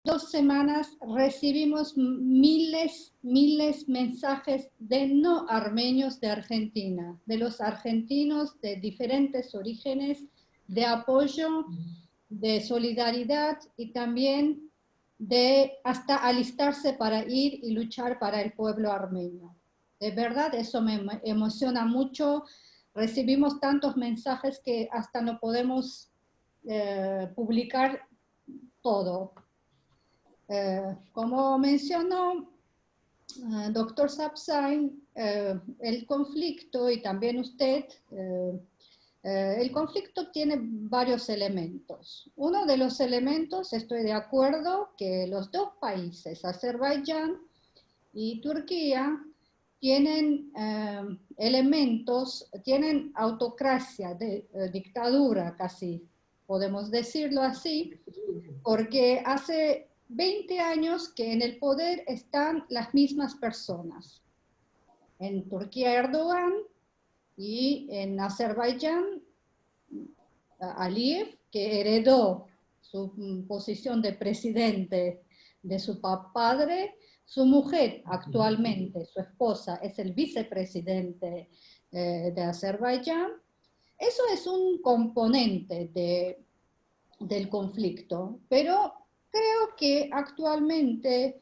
2 semanas recibimos miles mensajes de no armenios de Argentina, de los argentinos de diferentes orígenes, de apoyo, de solidaridad y también de hasta alistarse para ir y luchar para el pueblo armenio. De verdad, eso me emociona mucho. Recibimos tantos mensajes que hasta no podemos publicar todo. Como mencionó doctor Sapsain, el conflicto, y también usted, el conflicto tiene varios elementos. Uno de los elementos, estoy de acuerdo, que los dos países, Azerbaiyán y Turquía, tienen elementos, tienen autocracia, dictadura casi, podemos decirlo así, porque hace 20 años que en el poder están las mismas personas. En Turquía Erdogan y en Azerbaiyán Aliyev, que heredó su posición de presidente de su padre. Su mujer actualmente, su esposa, es el vicepresidente de Azerbaiyán. Eso es un componente del conflicto, pero creo que actualmente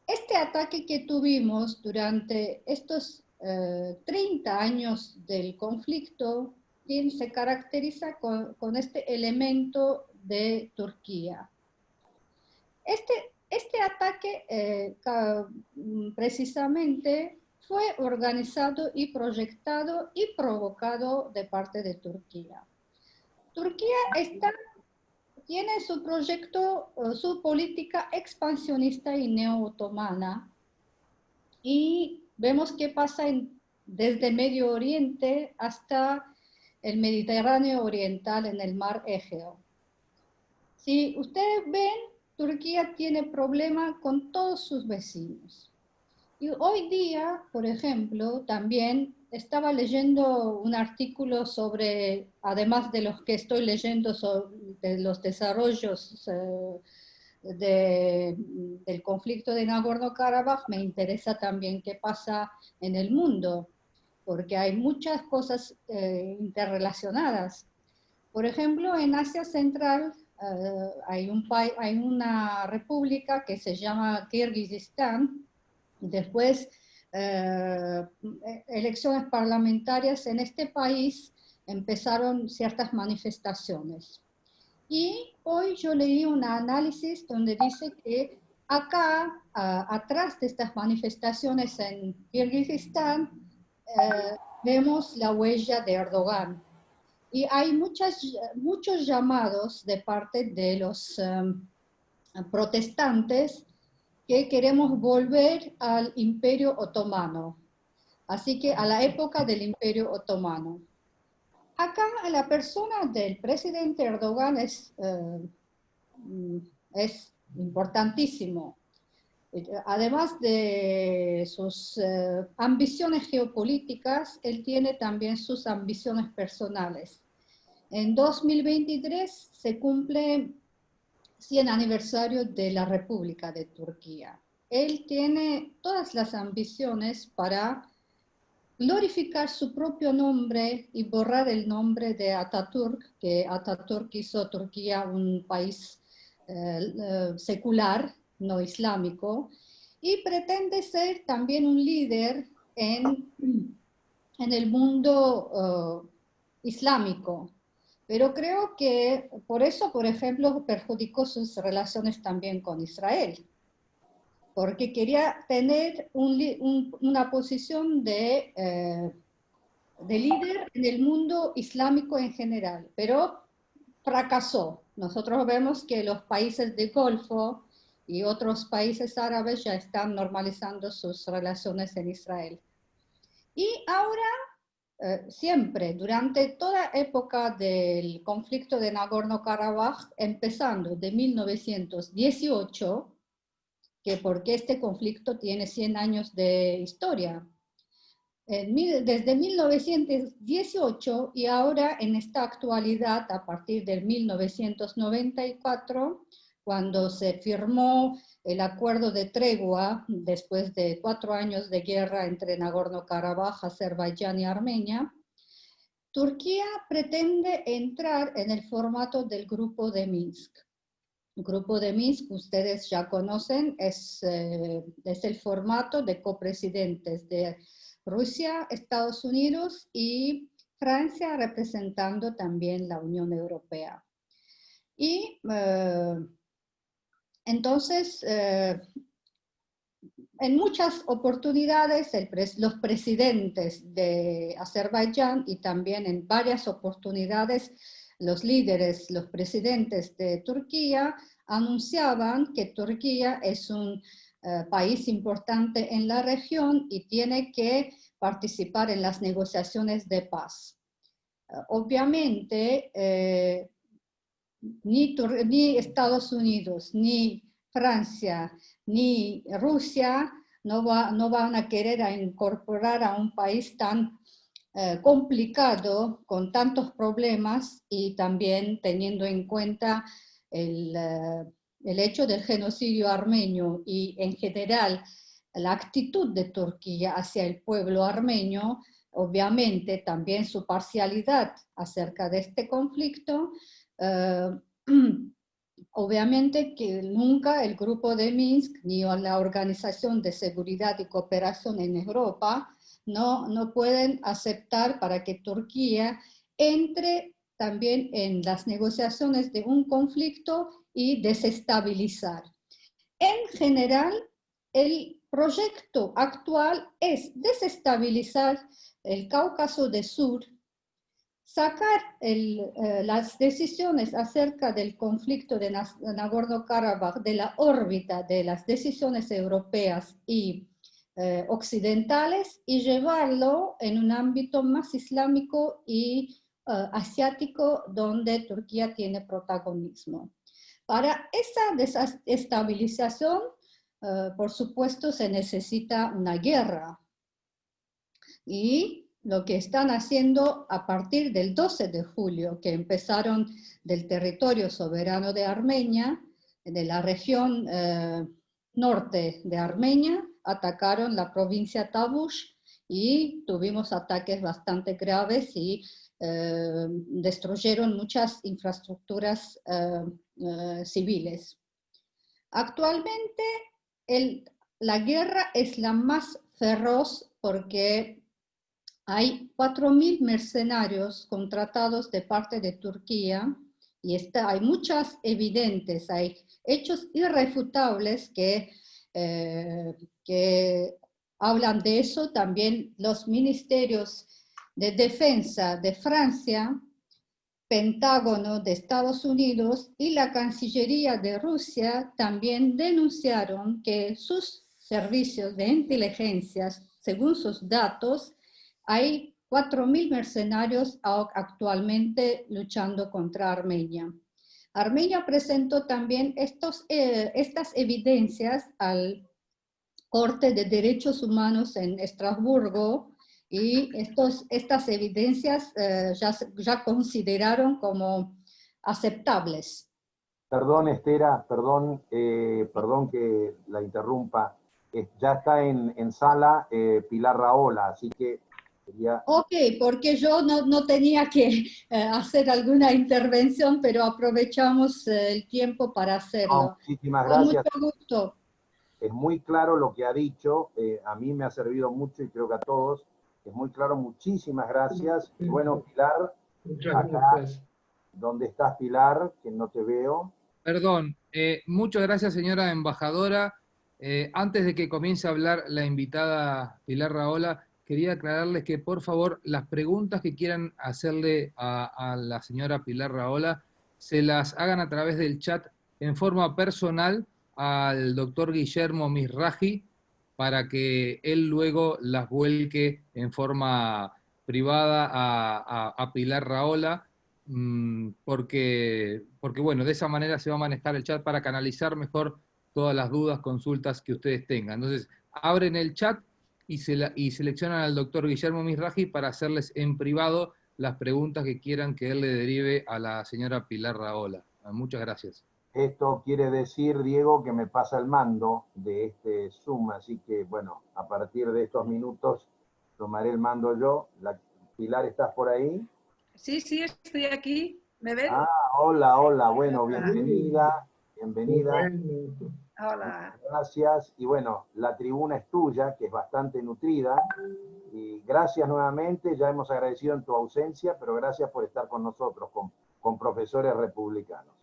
este ataque que tuvimos durante estos 30 años del conflicto se caracteriza con este elemento de Turquía. Este ataque precisamente fue organizado y proyectado y provocado de parte de Turquía. Turquía tiene su proyecto, su política expansionista y neo-otomana, y vemos qué pasa desde Medio Oriente hasta el Mediterráneo Oriental en el mar Egeo. Si ustedes ven, Turquía tiene problemas con todos sus vecinos. Y hoy día, por ejemplo, también estaba leyendo un artículo sobre, además de los que estoy leyendo de los desarrollos del conflicto de Nagorno-Karabaj, me interesa también qué pasa en el mundo, porque hay muchas cosas interrelacionadas. Por ejemplo, en Asia Central hay una república que se llama Kirguistán. Después, elecciones parlamentarias en este país, empezaron ciertas manifestaciones. Y hoy yo leí un análisis donde dice que acá, atrás de estas manifestaciones en Kirguistán, vemos la huella de Erdogan. Y hay muchos llamados de parte de los protestantes que queremos volver al Imperio Otomano, así que a la época del Imperio Otomano. Acá la persona del presidente Erdogan es importantísimo. Además de sus ambiciones geopolíticas, él tiene también sus ambiciones personales. En 2023 se cumple 100 aniversario de la República de Turquía. Él tiene todas las ambiciones para glorificar su propio nombre y borrar el nombre de Atatürk, que Atatürk hizo Turquía un país secular, no islámico, y pretende ser también un líder en el mundo islámico. Pero creo que por eso, por ejemplo, perjudicó sus relaciones también con Israel, porque quería tener una posición de líder en el mundo islámico en general, pero fracasó. Nosotros vemos que los países del Golfo y otros países árabes ya están normalizando sus relaciones en Israel. Y ahora, siempre, durante toda época del conflicto de Nagorno-Karabaj, empezando de 1918, que porque este conflicto tiene 100 años de historia, desde 1918 y ahora en esta actualidad, a partir del 1994, cuando se firmó el acuerdo de tregua después de 4 años de guerra entre Nagorno-Karabaj, Azerbaiyán y Armenia, Turquía pretende entrar en el formato del Grupo de Minsk. El Grupo de Minsk, ustedes ya conocen, es el formato de copresidentes de Rusia, Estados Unidos y Francia, representando también la Unión Europea. Y entonces, en muchas oportunidades, los presidentes de Azerbaiyán y también en varias oportunidades, los líderes, los presidentes de Turquía anunciaban que Turquía es un país importante en la región y tiene que participar en las negociaciones de paz. Obviamente, ni Estados Unidos, ni Francia, ni Rusia no van a querer incorporar a un país tan complicado, con tantos problemas y también teniendo en cuenta el hecho del genocidio armenio y en general la actitud de Turquía hacia el pueblo armenio, obviamente también su parcialidad acerca de este conflicto. Obviamente que nunca el Grupo de Minsk ni la Organización de Seguridad y Cooperación en Europa no pueden aceptar para que Turquía entre también en las negociaciones de un conflicto y desestabilizar. En general, el proyecto actual es desestabilizar el Cáucaso del Sur, sacar las decisiones acerca del conflicto de Nagorno-Karabaj de la órbita de las decisiones europeas y occidentales y llevarlo en un ámbito más islámico y asiático donde Turquía tiene protagonismo. Para esa desestabilización, por supuesto, se necesita una guerra. Y lo que están haciendo a partir del 12 de julio, que empezaron del territorio soberano de Armenia, de la región norte de Armenia, atacaron la provincia Tavush y tuvimos ataques bastante graves y destruyeron muchas infraestructuras civiles. Actualmente la guerra es la más feroz porque hay 4.000 mercenarios contratados de parte de Turquía y hay muchas evidentes, hay hechos irrefutables que hablan de eso. También los ministerios de defensa de Francia, Pentágono de Estados Unidos y la Cancillería de Rusia también denunciaron que sus servicios de inteligencia, según sus datos, hay 4.000 mercenarios actualmente luchando contra Armenia. Armenia presentó también estas evidencias al Corte de Derechos Humanos en Estrasburgo y estas evidencias ya consideraron como aceptables. Perdón, Estera, perdón que la interrumpa. Ya está en sala Pilar Rahola, así que sería... Ok, porque yo no tenía que hacer alguna intervención, pero aprovechamos el tiempo para hacerlo. No, muchísimas Con gracias. mucho gusto. Es muy claro lo que ha dicho, a mí me ha servido mucho y creo que a todos. Es muy claro, muchísimas gracias. Y bueno, Pilar, acá, ¿dónde estás, Pilar? Que no te veo. Perdón, muchas gracias, señora embajadora. Antes de que comience a hablar la invitada Pilar Rahola, quería aclararles que, por favor, las preguntas que quieran hacerle a la señora Pilar Rahola, se las hagan a través del chat en forma personal al doctor Guillermo Misraji, para que él luego las vuelque en forma privada a Pilar Rahola. Porque bueno, de esa manera se va a manejar el chat para canalizar mejor todas las dudas, consultas que ustedes tengan. Entonces, abren el chat y seleccionan al doctor Guillermo Misraji para hacerles en privado las preguntas que quieran que él le derive a la señora Pilar Rahola. Muchas gracias. Esto quiere decir, Diego, que me pasa el mando de este Zoom, así que, bueno, a partir de estos minutos tomaré el mando yo. Pilar, ¿estás por ahí? Sí, sí, estoy aquí. ¿Me ven? Ah, hola, hola, bueno, bienvenida, bienvenida. Hola. Muchas gracias. Y bueno, la tribuna es tuya, que es bastante nutrida. Y gracias nuevamente, ya hemos agradecido en tu ausencia, pero gracias por estar con nosotros, con profesores republicanos.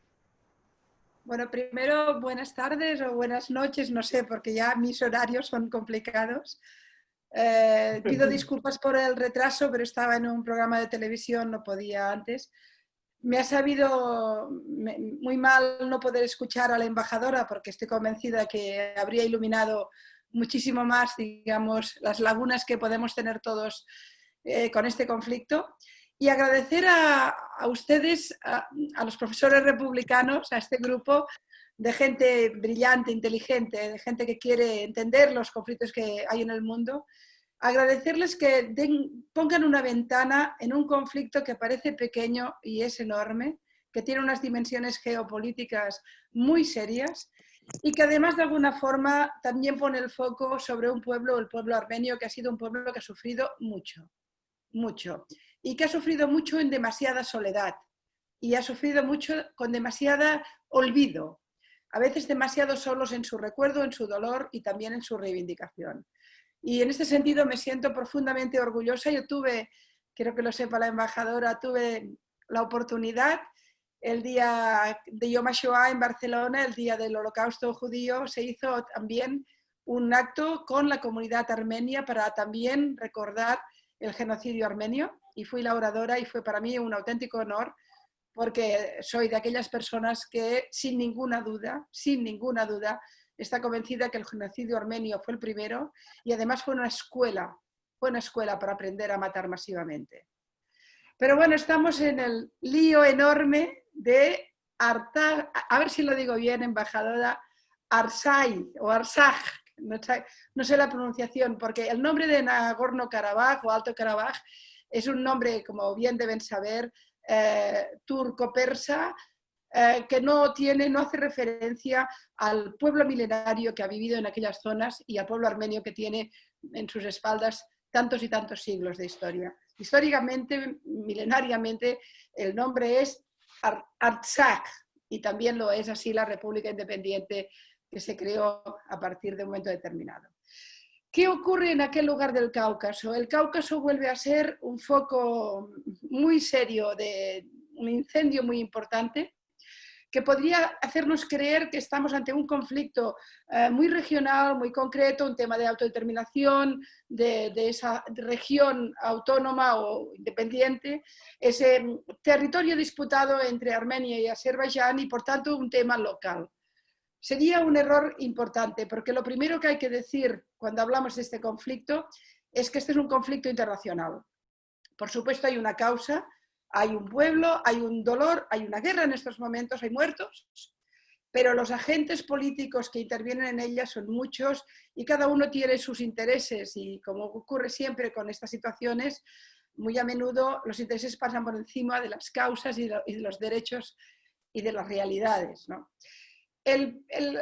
Bueno, primero, buenas tardes o buenas noches, no sé, porque ya mis horarios son complicados. Pido disculpas por el retraso, pero estaba en un programa de televisión, no podía antes. Me ha sabido muy mal no poder escuchar a la embajadora, porque estoy convencida que habría iluminado muchísimo más, digamos, las lagunas que podemos tener todos con este conflicto. Y agradecer a ustedes, a los profesores republicanos, a este grupo de gente brillante, inteligente, de gente que quiere entender los conflictos que hay en el mundo, agradecerles que pongan una ventana en un conflicto que parece pequeño y es enorme, que tiene unas dimensiones geopolíticas muy serias y que además de alguna forma también pone el foco sobre un pueblo, el pueblo armenio, que ha sido un pueblo que ha sufrido mucho, mucho, y que ha sufrido mucho en demasiada soledad y ha sufrido mucho con demasiada olvido, a veces demasiado solos en su recuerdo, en su dolor y también en su reivindicación. Y en este sentido me siento profundamente orgullosa. Yo tuve, quiero que lo sepa la embajadora, tuve la oportunidad el día de Yom HaShoah en Barcelona, el día del Holocausto judío, se hizo también un acto con la comunidad armenia para también recordar el genocidio armenio y fui la oradora y fue para mí un auténtico honor porque soy de aquellas personas que sin ninguna duda, está convencida que el genocidio armenio fue el primero y además fue una escuela para aprender a matar masivamente. Pero bueno, estamos en el lío enorme de Artsaj, a ver si lo digo bien, embajadora, Arsay o Arsaj, no sé la pronunciación, porque el nombre de Nagorno-Karabaj o Alto Karabaj es un nombre, como bien deben saber, turco-persa, que no hace referencia al pueblo milenario que ha vivido en aquellas zonas y al pueblo armenio que tiene en sus espaldas tantos y tantos siglos de historia. Históricamente, milenariamente, el nombre es Artsaj y también lo es así la República Independiente que se creó a partir de un momento determinado. ¿Qué ocurre en aquel lugar del Cáucaso? El Cáucaso vuelve a ser un foco muy serio de un incendio muy importante que podría hacernos creer que estamos ante un conflicto muy regional, muy concreto, un tema de autodeterminación de esa región autónoma o independiente, ese territorio disputado entre Armenia y Azerbaiyán y por tanto un tema local. Sería un error importante, porque lo primero que hay que decir cuando hablamos de este conflicto es que este es un conflicto internacional. Por supuesto hay una causa, hay un pueblo, hay un dolor, hay una guerra en estos momentos, hay muertos, pero los agentes políticos que intervienen en ella son muchos y cada uno tiene sus intereses y como ocurre siempre con estas situaciones, muy a menudo los intereses pasan por encima de las causas y de los derechos y de las realidades, ¿no?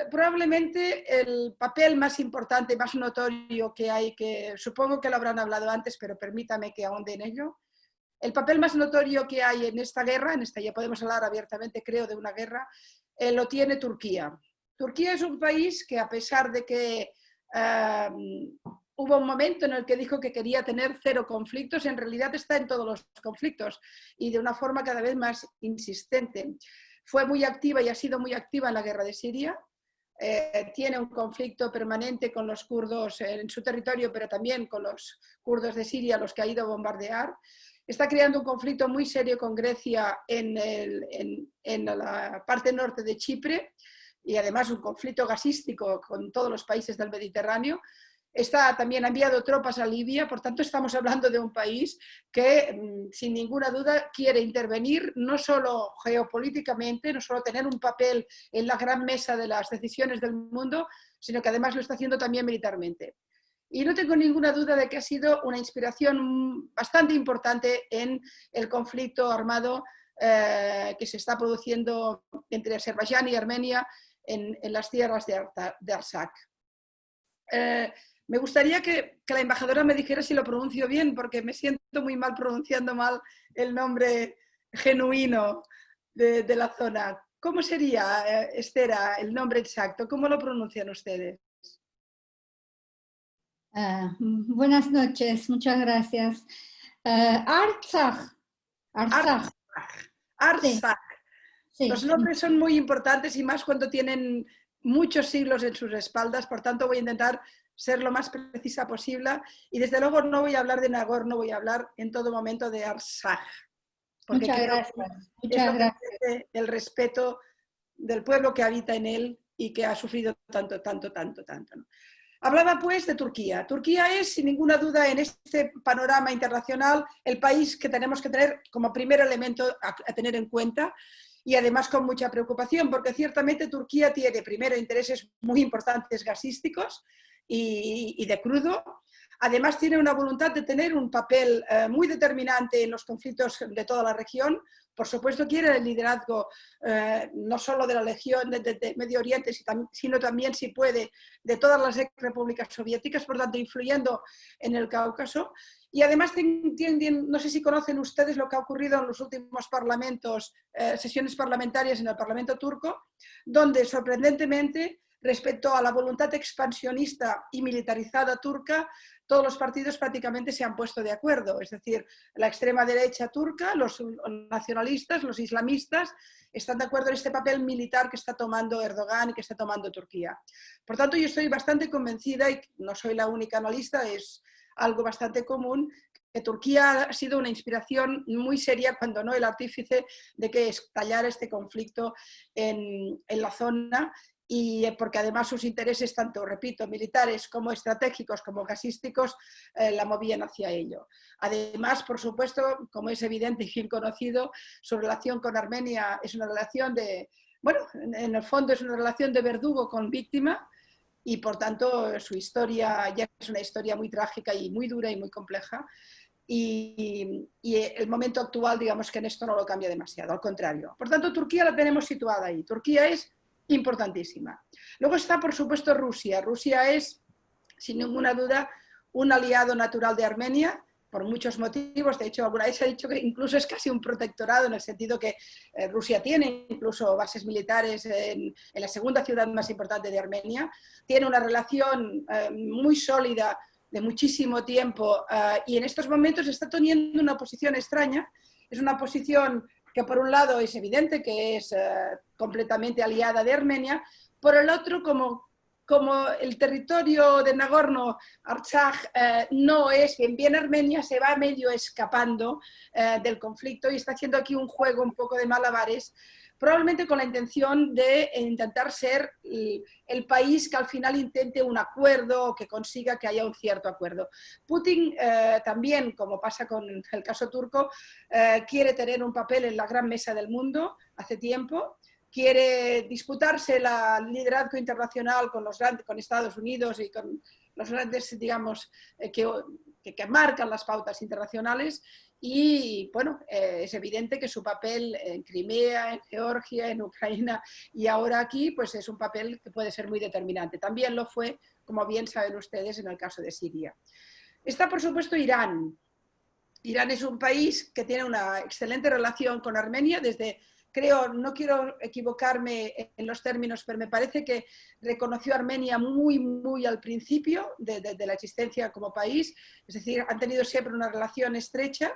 Probablemente el papel más importante, más notorio que hay, que supongo que lo habrán hablado antes, pero permítame que ahonde en ello, el papel más notorio que hay en esta guerra, ya podemos hablar abiertamente, creo, de una guerra, lo tiene Turquía. Turquía es un país que a pesar de que hubo un momento en el que dijo que quería tener 0 conflictos, en realidad está en todos los conflictos y de una forma cada vez más insistente. Fue muy activa y ha sido muy activa en la guerra de Siria. Tiene un conflicto permanente con los kurdos en su territorio, pero también con los kurdos de Siria, los que ha ido a bombardear. Está creando un conflicto muy serio con Grecia en la parte norte de Chipre y además un conflicto gasístico con todos los países del Mediterráneo. También ha enviado tropas a Libia, por tanto estamos hablando de un país que sin ninguna duda quiere intervenir no solo geopolíticamente, no solo tener un papel en la gran mesa de las decisiones del mundo, sino que además lo está haciendo también militarmente. Y no tengo ninguna duda de que ha sido una inspiración bastante importante en el conflicto armado que se está produciendo entre Azerbaiyán y Armenia en las tierras de Artsakh. Me gustaría que la embajadora me dijera si lo pronuncio bien, porque me siento muy mal pronunciando mal el nombre genuino de la zona. ¿Cómo sería, Estera, el nombre exacto? ¿Cómo lo pronuncian ustedes? Buenas noches, muchas gracias. Artsakh. Artsakh. Artsakh. Sí. Los nombres son muy importantes y más cuando tienen muchos siglos en sus espaldas, por tanto voy a intentar ser lo más precisa posible y desde luego no voy a hablar de Nagorno, voy a hablar en todo momento de Artsakh. Porque muchas creo gracias. que Muchas esto gracias. merece el respeto del pueblo que habita en él y que ha sufrido tanto, ¿no? Hablaba pues de Turquía. Turquía es, sin ninguna duda, en este panorama internacional, el país que tenemos que tener como primer elemento a tener en cuenta y además con mucha preocupación, porque ciertamente Turquía tiene primero intereses muy importantes gasísticos y de crudo. Además tiene una voluntad de tener un papel muy determinante en los conflictos de toda la región. Por supuesto quiere el liderazgo no solo de la región de Medio Oriente, sino también, si puede, de todas las repúblicas soviéticas, por tanto influyendo en el Cáucaso. Y además, no sé si conocen ustedes lo que ha ocurrido en los últimos parlamentos, sesiones parlamentarias en el Parlamento turco, donde sorprendentemente, respecto a la voluntad expansionista y militarizada turca, todos los partidos prácticamente se han puesto de acuerdo. Es decir, la extrema derecha turca, los nacionalistas, los islamistas, están de acuerdo en este papel militar que está tomando Erdogan y que está tomando Turquía. Por tanto, yo estoy bastante convencida, y no soy la única analista, es algo bastante común, que Turquía ha sido una inspiración muy seria, cuando no el artífice, de que estallara este conflicto en la zona, y porque además sus intereses, tanto, repito, militares como estratégicos, como gasísticos, la movían hacia ello. Además, por supuesto, como es evidente y bien conocido, su relación con Armenia es una relación de, bueno, en el fondo es una relación de verdugo con víctima, y por tanto su historia ya es una historia muy trágica y muy dura y muy compleja. Y el momento actual, digamos que en esto no lo cambia demasiado, al contrario. Por tanto, Turquía la tenemos situada ahí. Turquía es importantísima. Luego está, por supuesto, Rusia. Rusia es, sin ninguna duda, un aliado natural de Armenia, por muchos motivos. De hecho, alguna vez se ha dicho que incluso es casi un protectorado, en el sentido que Rusia tiene incluso bases militares en la segunda ciudad más importante de Armenia. Tiene una relación muy sólida de muchísimo tiempo y en estos momentos está teniendo una posición extraña. Es una posición que por un lado es evidente que es completamente aliada de Armenia, por el otro, como el territorio de Nagorno-Artsakh no es bien Armenia, se va medio escapando del conflicto y está haciendo aquí un juego un poco de malabares, probablemente con la intención de intentar ser el país que al final intente un acuerdo o que consiga que haya un cierto acuerdo. Putin también, como pasa con el caso turco, quiere tener un papel en la gran mesa del mundo hace tiempo, quiere disputarse el liderazgo internacional con Estados Unidos y con los grandes, digamos, que marcan las pautas internacionales. Y bueno, es evidente que su papel en Crimea, en Georgia, en Ucrania y ahora aquí, pues es un papel que puede ser muy determinante. También lo fue, como bien saben ustedes, en el caso de Siria. Está, por supuesto, Irán. Irán es un país que tiene una excelente relación con Armenia desde, creo, no quiero equivocarme en los términos, pero me parece que reconoció a Armenia muy al principio de la existencia como país, es decir, han tenido siempre una relación estrecha.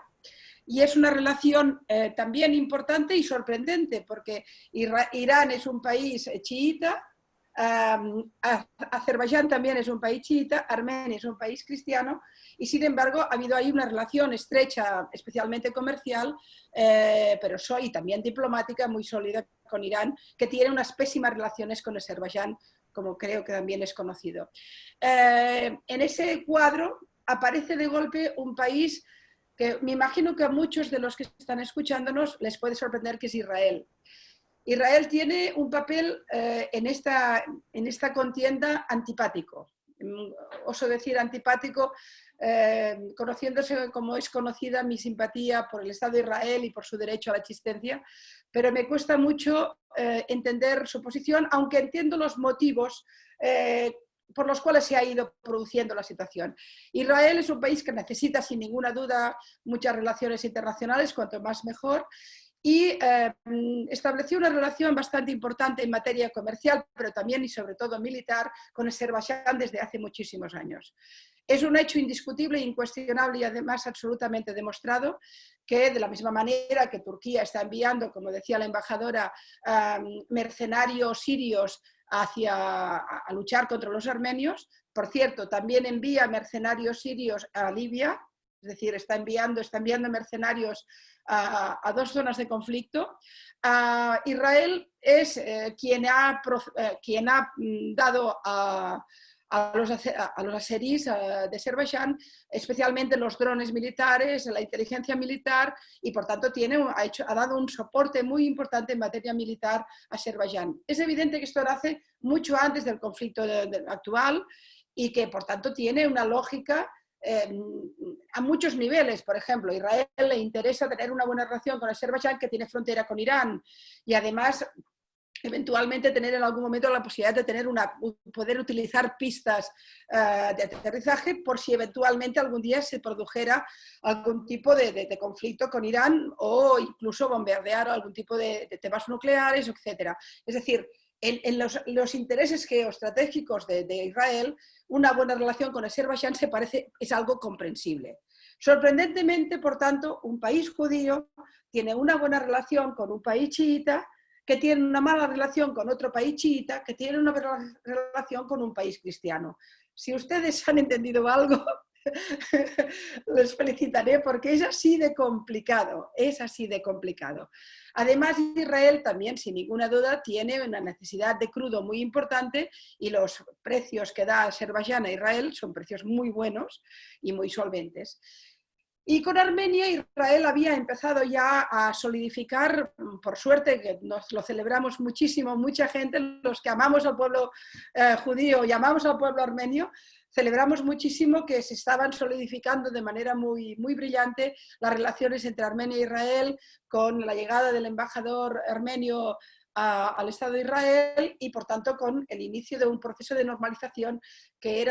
Y es una relación también importante y sorprendente, porque Irán es un país chiita, Azerbaiyán también es un país chiita, Armenia es un país cristiano, y sin embargo ha habido ahí una relación estrecha, especialmente comercial, pero y también diplomática, muy sólida con Irán, que tiene unas pésimas relaciones con Azerbaiyán, como creo que también es conocido. En ese cuadro aparece de golpe un país que me imagino que a muchos de los que están escuchándonos les puede sorprender, que es Israel. Israel tiene un papel en esta contienda antipático. Oso decir antipático conociéndose como es conocida mi simpatía por el Estado de Israel y por su derecho a la existencia, pero me cuesta mucho entender su posición, aunque entiendo los motivos por los cuales se ha ido produciendo la situación. Israel es un país que necesita, sin ninguna duda, muchas relaciones internacionales, cuanto más mejor, y estableció una relación bastante importante en materia comercial, pero también y sobre todo militar, con Azerbaiyán desde hace muchísimos años. Es un hecho indiscutible e incuestionable y además absolutamente demostrado que, de la misma manera que Turquía está enviando, como decía la embajadora, mercenarios sirios a luchar contra los armenios, por cierto, también envía mercenarios sirios a Libia, es decir, está enviando mercenarios a dos zonas de conflicto. Israel es quien ha dado a los azeríes de Azerbaiyán, especialmente los drones militares, la inteligencia militar, y por tanto ha dado un soporte muy importante en materia militar a Azerbaiyán. Es evidente que esto lo hace mucho antes del conflicto actual y que por tanto tiene una lógica a muchos niveles. Por ejemplo, a Israel le interesa tener una buena relación con Azerbaiyán, que tiene frontera con Irán, y además eventualmente tener en algún momento la posibilidad de poder utilizar pistas de aterrizaje por si eventualmente algún día se produjera algún tipo de conflicto con Irán, o incluso bombardear algún tipo de temas nucleares, etc. Es decir, en los intereses geoestratégicos de Israel, una buena relación con Azerbaiyán es algo comprensible. Sorprendentemente, por tanto, un país judío tiene una buena relación con un país chiita, que tiene una mala relación con otro país chiita, que tiene una buena relación con un país cristiano. Si ustedes han entendido algo, les felicitaré, porque es así de complicado, es así de complicado. Además, Israel también, sin ninguna duda, tiene una necesidad de crudo muy importante, y los precios que da Azerbaiyán a Israel son precios muy buenos y muy solventes. Y con Armenia, Israel había empezado ya a solidificar, por suerte, que nos lo celebramos muchísimo, mucha gente, los que amamos al pueblo judío y amamos al pueblo armenio, celebramos muchísimo que se estaban solidificando de manera muy, muy brillante las relaciones entre Armenia e Israel, con la llegada del embajador armenio al Estado de Israel, y por tanto con el inicio de un proceso de normalización que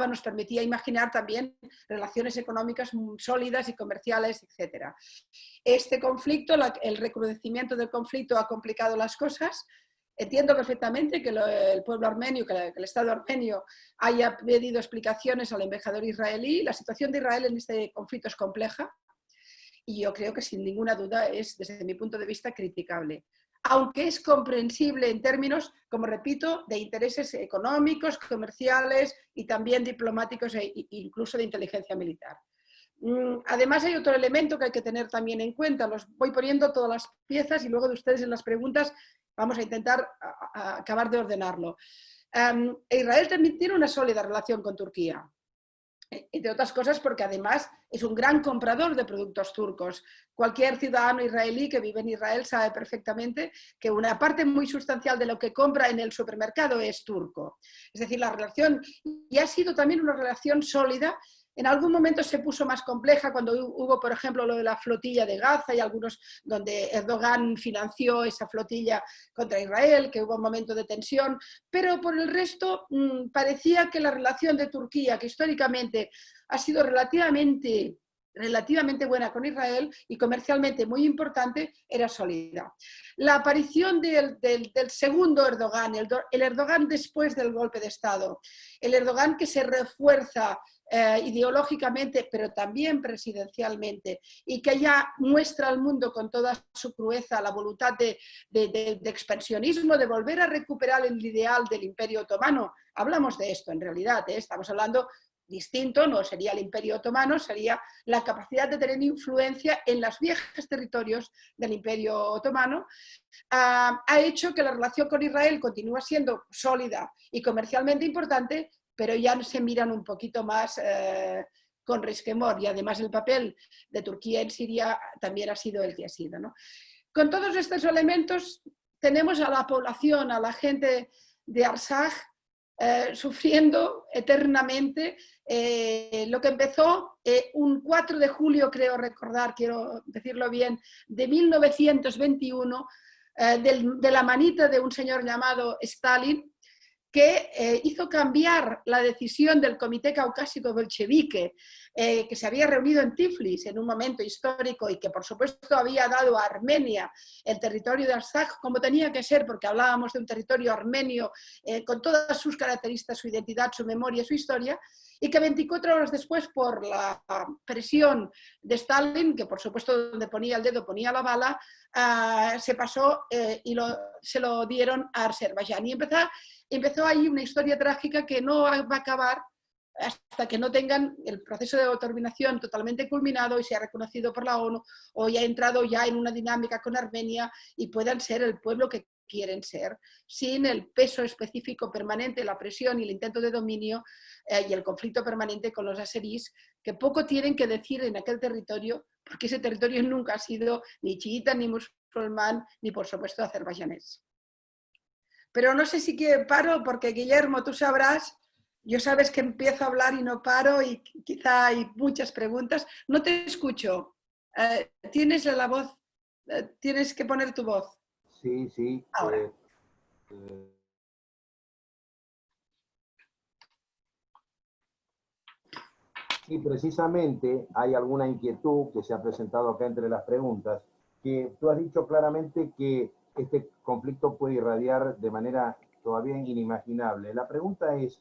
nos permitía imaginar también relaciones económicas sólidas y comerciales, etc. Este conflicto, el recrudecimiento del conflicto, ha complicado las cosas. Entiendo perfectamente que el pueblo armenio, que el Estado armenio haya pedido explicaciones al embajador israelí. La situación de Israel en este conflicto es compleja, y yo creo que sin ninguna duda es, desde mi punto de vista, criticable. Aunque es comprensible en términos, como repito, de intereses económicos, comerciales y también diplomáticos e incluso de inteligencia militar. Además, hay otro elemento que hay que tener también en cuenta. Los voy poniendo todas las piezas y luego de ustedes en las preguntas vamos a intentar acabar de ordenarlo. Israel también tiene una sólida relación con Turquía, entre otras cosas porque además es un gran comprador de productos turcos. Cualquier ciudadano israelí que vive en Israel sabe perfectamente que una parte muy sustancial de lo que compra en el supermercado es turco. Es decir, la relación, y ha sido también una relación sólida. En algún momento se puso más compleja cuando hubo, por ejemplo, lo de la flotilla de Gaza, y algunos donde Erdogan financió esa flotilla contra Israel, que hubo un momento de tensión, pero por el resto parecía que la relación de Turquía, que históricamente ha sido relativamente buena con Israel y comercialmente muy importante, era sólida. La aparición del segundo Erdogan, el Erdogan después del golpe de Estado, el Erdogan que se refuerza ideológicamente, pero también presidencialmente, y que ya muestra al mundo con toda su crueza la voluntad de expansionismo, de volver a recuperar el ideal del Imperio Otomano. Hablamos de esto en realidad, estamos hablando distinto, no sería el Imperio Otomano, sería la capacidad de tener influencia en los viejos territorios del Imperio Otomano. Ha hecho que la relación con Israel continúe siendo sólida y comercialmente importante, pero ya se miran un poquito más con resquemor, y además el papel de Turquía en Siria también ha sido el que ha sido, ¿no? Con todos estos elementos tenemos a la población, a la gente de Artsaj, sufriendo eternamente lo que empezó un 4 de julio, creo recordar, quiero decirlo bien, de 1921, de la manita de un señor llamado Stalin, que hizo cambiar la decisión del Comité Caucásico Bolchevique, que se había reunido en Tiflis en un momento histórico y que por supuesto había dado a Armenia el territorio de Artsaj como tenía que ser, porque hablábamos de un territorio armenio con todas sus características, su identidad, su memoria, su historia, y que 24 horas después, por la presión de Stalin, que por supuesto donde ponía el dedo ponía la bala, se pasó y se lo dieron a Azerbaiyán. Y empezó ahí una historia trágica que no va a acabar hasta que no tengan el proceso de autodeterminación totalmente culminado y sea reconocido por la ONU, o ya ha entrado ya en una dinámica con Armenia y puedan ser el pueblo que quieren ser, sin el peso específico permanente, la presión y el intento de dominio y el conflicto permanente con los azeríes, que poco tienen que decir en aquel territorio, porque ese territorio nunca ha sido ni chiita, ni musulmán, ni por supuesto azerbaiyánés. Pero no sé si paro, porque Guillermo, tú sabrás, yo sabes que empiezo a hablar y no paro y quizá hay muchas preguntas. No te escucho. Tienes la voz, tienes que poner tu voz. Sí, sí. Ahora. Sí, precisamente hay alguna inquietud que se ha presentado acá entre las preguntas, que tú has dicho claramente que este conflicto puede irradiar de manera todavía inimaginable. La pregunta es,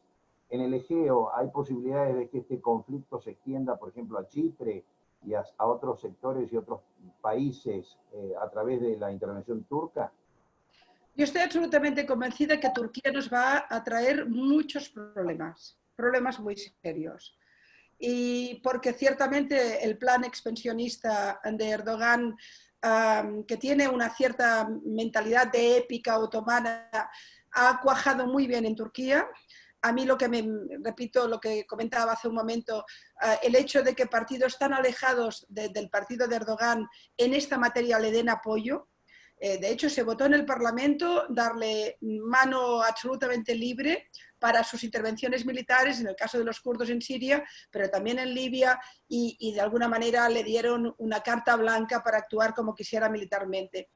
¿en el Egeo hay posibilidades de que este conflicto se extienda, por ejemplo, a Chipre y a otros sectores y otros países a través de la intervención turca? Yo estoy absolutamente convencida que Turquía nos va a traer muchos problemas muy serios. Y porque ciertamente el plan expansionista de Erdogan, que tiene una cierta mentalidad de épica otomana, ha cuajado muy bien en Turquía. A mí repito lo que comentaba hace un momento, el hecho de que partidos tan alejados del partido de Erdogan en esta materia le den apoyo. De hecho, se votó en el Parlamento darle mano absolutamente libre para sus intervenciones militares, en el caso de los kurdos en Siria, pero también en Libia, y de alguna manera le dieron una carta blanca para actuar como quisiera militarmente.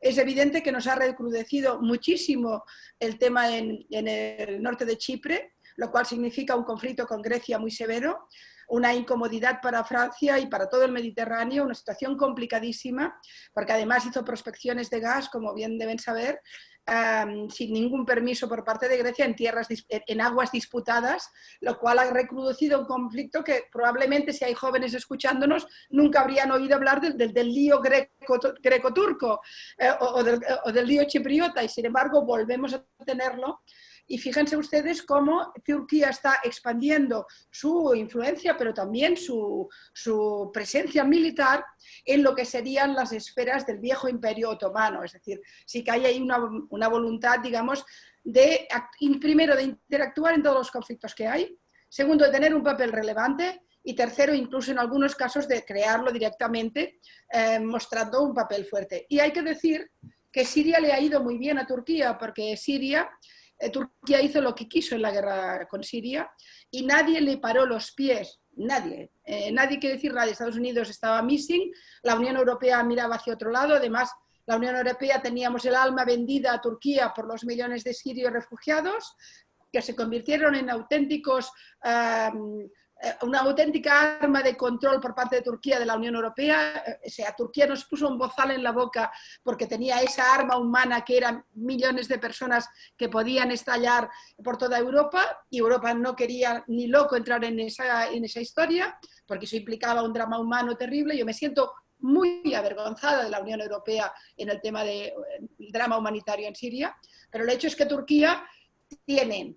Es evidente que nos ha recrudecido muchísimo el tema en el norte de Chipre, lo cual significa un conflicto con Grecia muy severo, una incomodidad para Francia y para todo el Mediterráneo, una situación complicadísima, porque además hizo prospecciones de gas, como bien deben saber, sin ningún permiso por parte de Grecia en aguas disputadas, lo cual ha recrudecido un conflicto que probablemente, si hay jóvenes escuchándonos, nunca habrían oído hablar del lío greco-turco o del lío chipriota, y sin embargo volvemos a tenerlo. Y fíjense ustedes cómo Turquía está expandiendo su influencia, pero también su presencia militar en lo que serían las esferas del viejo imperio otomano. Es decir, sí que hay ahí una voluntad, digamos, primero de interactuar en todos los conflictos que hay, segundo, de tener un papel relevante, y tercero, incluso en algunos casos, de crearlo directamente, mostrando un papel fuerte. Y hay que decir que Siria le ha ido muy bien a Turquía, porque Turquía hizo lo que quiso en la guerra con Siria y nadie le paró los pies, nadie. Nadie quiere decir nadie. Estados Unidos estaba missing, la Unión Europea miraba hacia otro lado, además la Unión Europea teníamos el alma vendida a Turquía por los millones de sirios refugiados que se convirtieron en una auténtica arma de control por parte de Turquía de la Unión Europea. O sea, Turquía nos puso un bozal en la boca porque tenía esa arma humana que eran millones de personas que podían estallar por toda Europa, y Europa no quería ni loco entrar en esa historia porque eso implicaba un drama humano terrible. Yo me siento muy avergonzada de la Unión Europea en el tema del drama humanitario en Siria, pero el hecho es que Turquía tiene,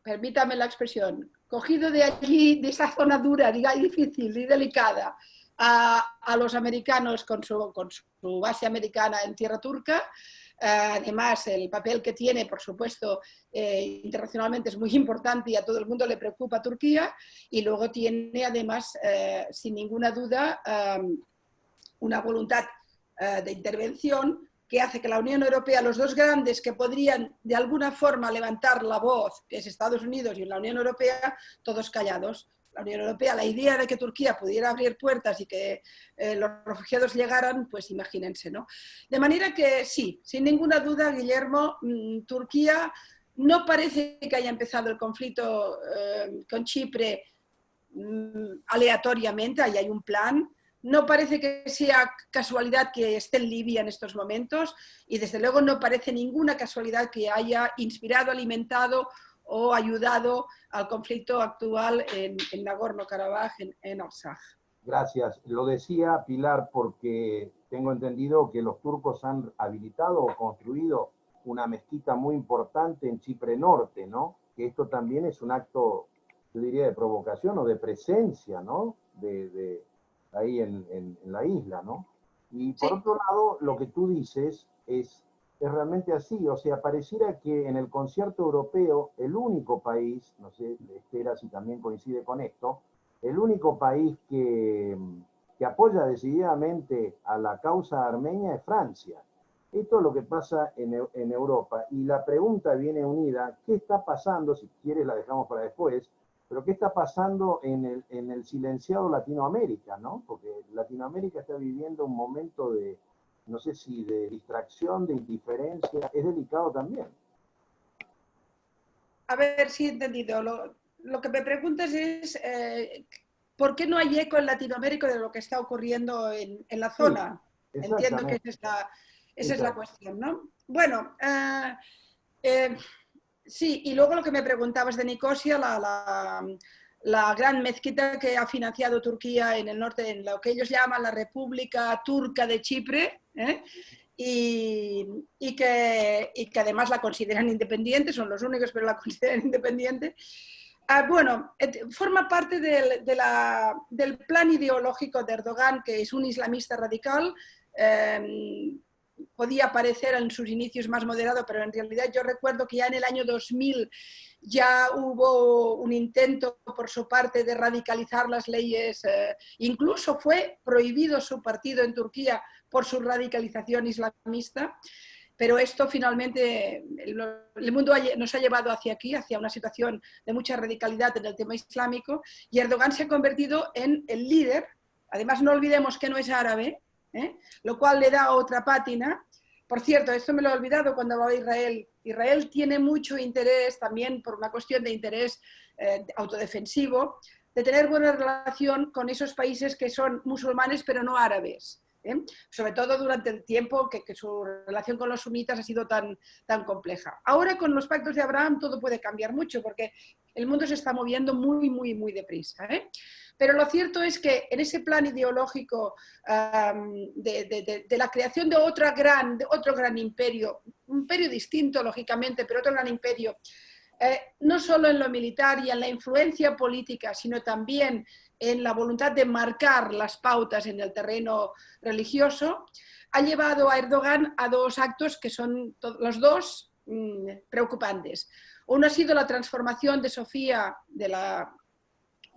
permítame la expresión, cogido de allí, de esa zona dura, difícil y delicada, a los americanos con su base americana en tierra turca. Además, el papel que tiene, por supuesto, internacionalmente es muy importante y a todo el mundo le preocupa Turquía. Y luego tiene, además, sin ninguna duda, una voluntad de intervención que hace que la Unión Europea, los dos grandes que podrían de alguna forma levantar la voz, que es Estados Unidos y la Unión Europea, todos callados. La Unión Europea, la idea de que Turquía pudiera abrir puertas y que los refugiados llegaran, pues imagínense, ¿no? De manera que sí, sin ninguna duda, Guillermo, Turquía no parece que haya empezado el conflicto con Chipre aleatoriamente, ahí hay un plan. No parece que sea casualidad que esté en Libia en estos momentos y desde luego no parece ninguna casualidad que haya inspirado, alimentado o ayudado al conflicto actual en Nagorno-Karabaj, en Artsaj. Gracias. Lo decía Pilar porque tengo entendido que los turcos han habilitado o construido una mezquita muy importante en Chipre Norte, ¿no? Que esto también es un acto, yo diría, de provocación o de presencia, ¿no? Ahí en la isla, ¿no? Y por otro lado, lo que tú dices es realmente así, o sea, pareciera que en el concierto europeo, el único país, no sé, Esther, si también coincide con esto, el único país que apoya decididamente a la causa armenia es Francia. Esto es lo que pasa en Europa. Y la pregunta viene unida, ¿qué está pasando? Si quieres la dejamos para después, pero ¿qué está pasando en el silenciado Latinoamérica, ¿no? Porque Latinoamérica está viviendo un momento de, no sé si de distracción, de indiferencia, es delicado también. A ver si he entendido. Lo que me preguntas es ¿por qué no hay eco en Latinoamérica de lo que está ocurriendo en la zona? Sí, entiendo que esa es la cuestión, ¿no? Bueno, sí, y luego lo que me preguntabas de Nicosia, la gran mezquita que ha financiado Turquía en el norte, en lo que ellos llaman la República Turca de Chipre, y que además la consideran independiente, son los únicos, pero la consideran independiente. Bueno, forma parte del plan ideológico de Erdogan, que es un islamista radical. Podía parecer en sus inicios más moderado, pero en realidad yo recuerdo que ya en el año 2000 ya hubo un intento por su parte de radicalizar las leyes, incluso fue prohibido su partido en Turquía por su radicalización islamista, pero esto finalmente, el mundo nos ha llevado hacia aquí, hacia una situación de mucha radicalidad en el tema islámico, y Erdogan se ha convertido en el líder. Además, no olvidemos que no es árabe, lo cual le da otra pátina. Por cierto, esto me lo he olvidado cuando hablaba de Israel. Israel tiene mucho interés, también por una cuestión de interés autodefensivo, de tener buena relación con esos países que son musulmanes pero no árabes. Sobre todo durante el tiempo que su relación con los sunitas ha sido tan compleja. Ahora con los pactos de Abraham todo puede cambiar mucho porque el mundo se está moviendo muy, muy, muy deprisa. Pero lo cierto es que en ese plan ideológico de la creación de otro gran imperio, un imperio distinto lógicamente, pero otro gran imperio, no solo en lo militar y en la influencia política, sino también en la voluntad de marcar las pautas en el terreno religioso, ha llevado a Erdogan a dos actos que son los dos preocupantes. Uno ha sido la transformación de Sofía,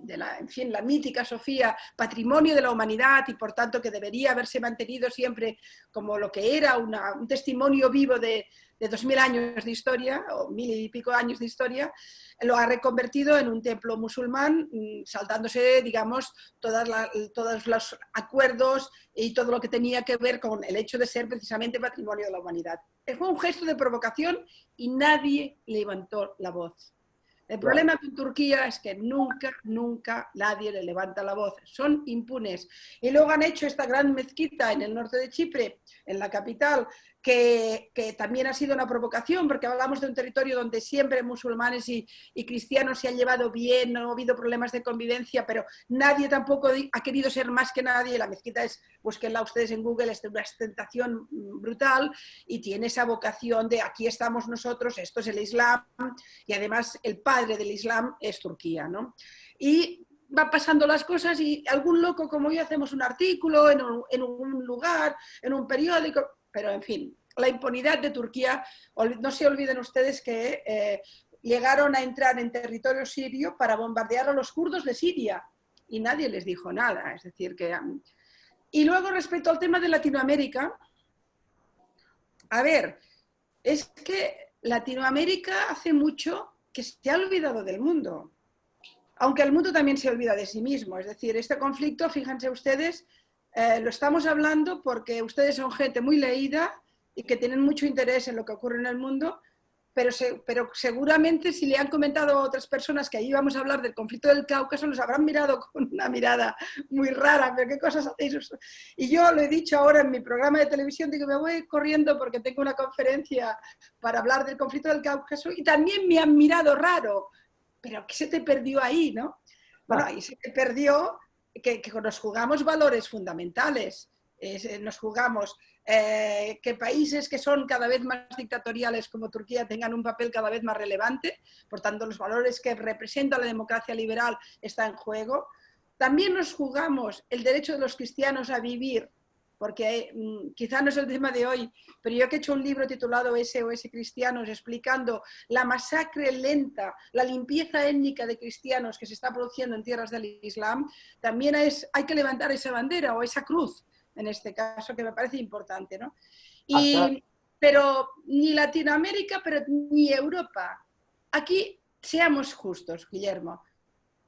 en fin, la mítica Sofía, patrimonio de la humanidad y por tanto que debería haberse mantenido siempre como lo que era un testimonio vivo de 2000 años de historia, o 1000 y pico años de historia, lo ha reconvertido en un templo musulmán, saltándose, digamos, todos los acuerdos y todo lo que tenía que ver con el hecho de ser precisamente patrimonio de la humanidad. Fue un gesto de provocación y nadie levantó la voz. El problema con Turquía es que nunca, nunca nadie le levanta la voz. Son impunes. Y luego han hecho esta gran mezquita en el norte de Chipre, en la capital, que también ha sido una provocación, porque hablamos de un territorio donde siempre musulmanes y cristianos se han llevado bien, no ha habido problemas de convivencia, pero nadie tampoco ha querido ser más que nadie. La mezquita es, búsquenla ustedes en Google, es una ostentación brutal y tiene esa vocación de aquí estamos nosotros, esto es el Islam, y además el padre del Islam es Turquía, ¿no? Y va pasando las cosas y algún loco como yo hacemos un artículo en un lugar, en un periódico, pero en fin, la impunidad de Turquía, no se olviden ustedes que llegaron a entrar en territorio sirio para bombardear a los kurdos de Siria y nadie les dijo nada, es decir que... Y luego respecto al tema de Latinoamérica, A ver, es que Latinoamérica hace mucho que se ha olvidado del mundo, aunque el mundo también se olvida de sí mismo. Es decir, este conflicto, fíjense ustedes, lo estamos hablando porque ustedes son gente muy leída y que tienen mucho interés en lo que ocurre en el mundo, pero seguramente si le han comentado a otras personas que ahí íbamos a hablar del conflicto del Cáucaso, los habrán mirado con una mirada muy rara, pero ¿qué cosas hacéis? Y yo lo he dicho ahora en mi programa de televisión, digo, me voy corriendo porque tengo una conferencia para hablar del conflicto del Cáucaso y también me han mirado raro, pero ¿qué se te perdió ahí, no? Bueno, ahí se te perdió que nos jugamos valores fundamentales, nos jugamos que países que son cada vez más dictatoriales como Turquía tengan un papel cada vez más relevante, por tanto los valores que representa la democracia liberal están en juego. También nos jugamos el derecho de los cristianos a vivir, porque quizá no es el tema de hoy, pero yo que he hecho un libro titulado SOS Cristianos explicando la masacre lenta, la limpieza étnica de cristianos que se está produciendo en tierras del Islam, también hay que levantar esa bandera o esa cruz, en este caso, que me parece importante, ¿no? Pero ni Latinoamérica, pero ni Europa. Aquí, seamos justos, Guillermo,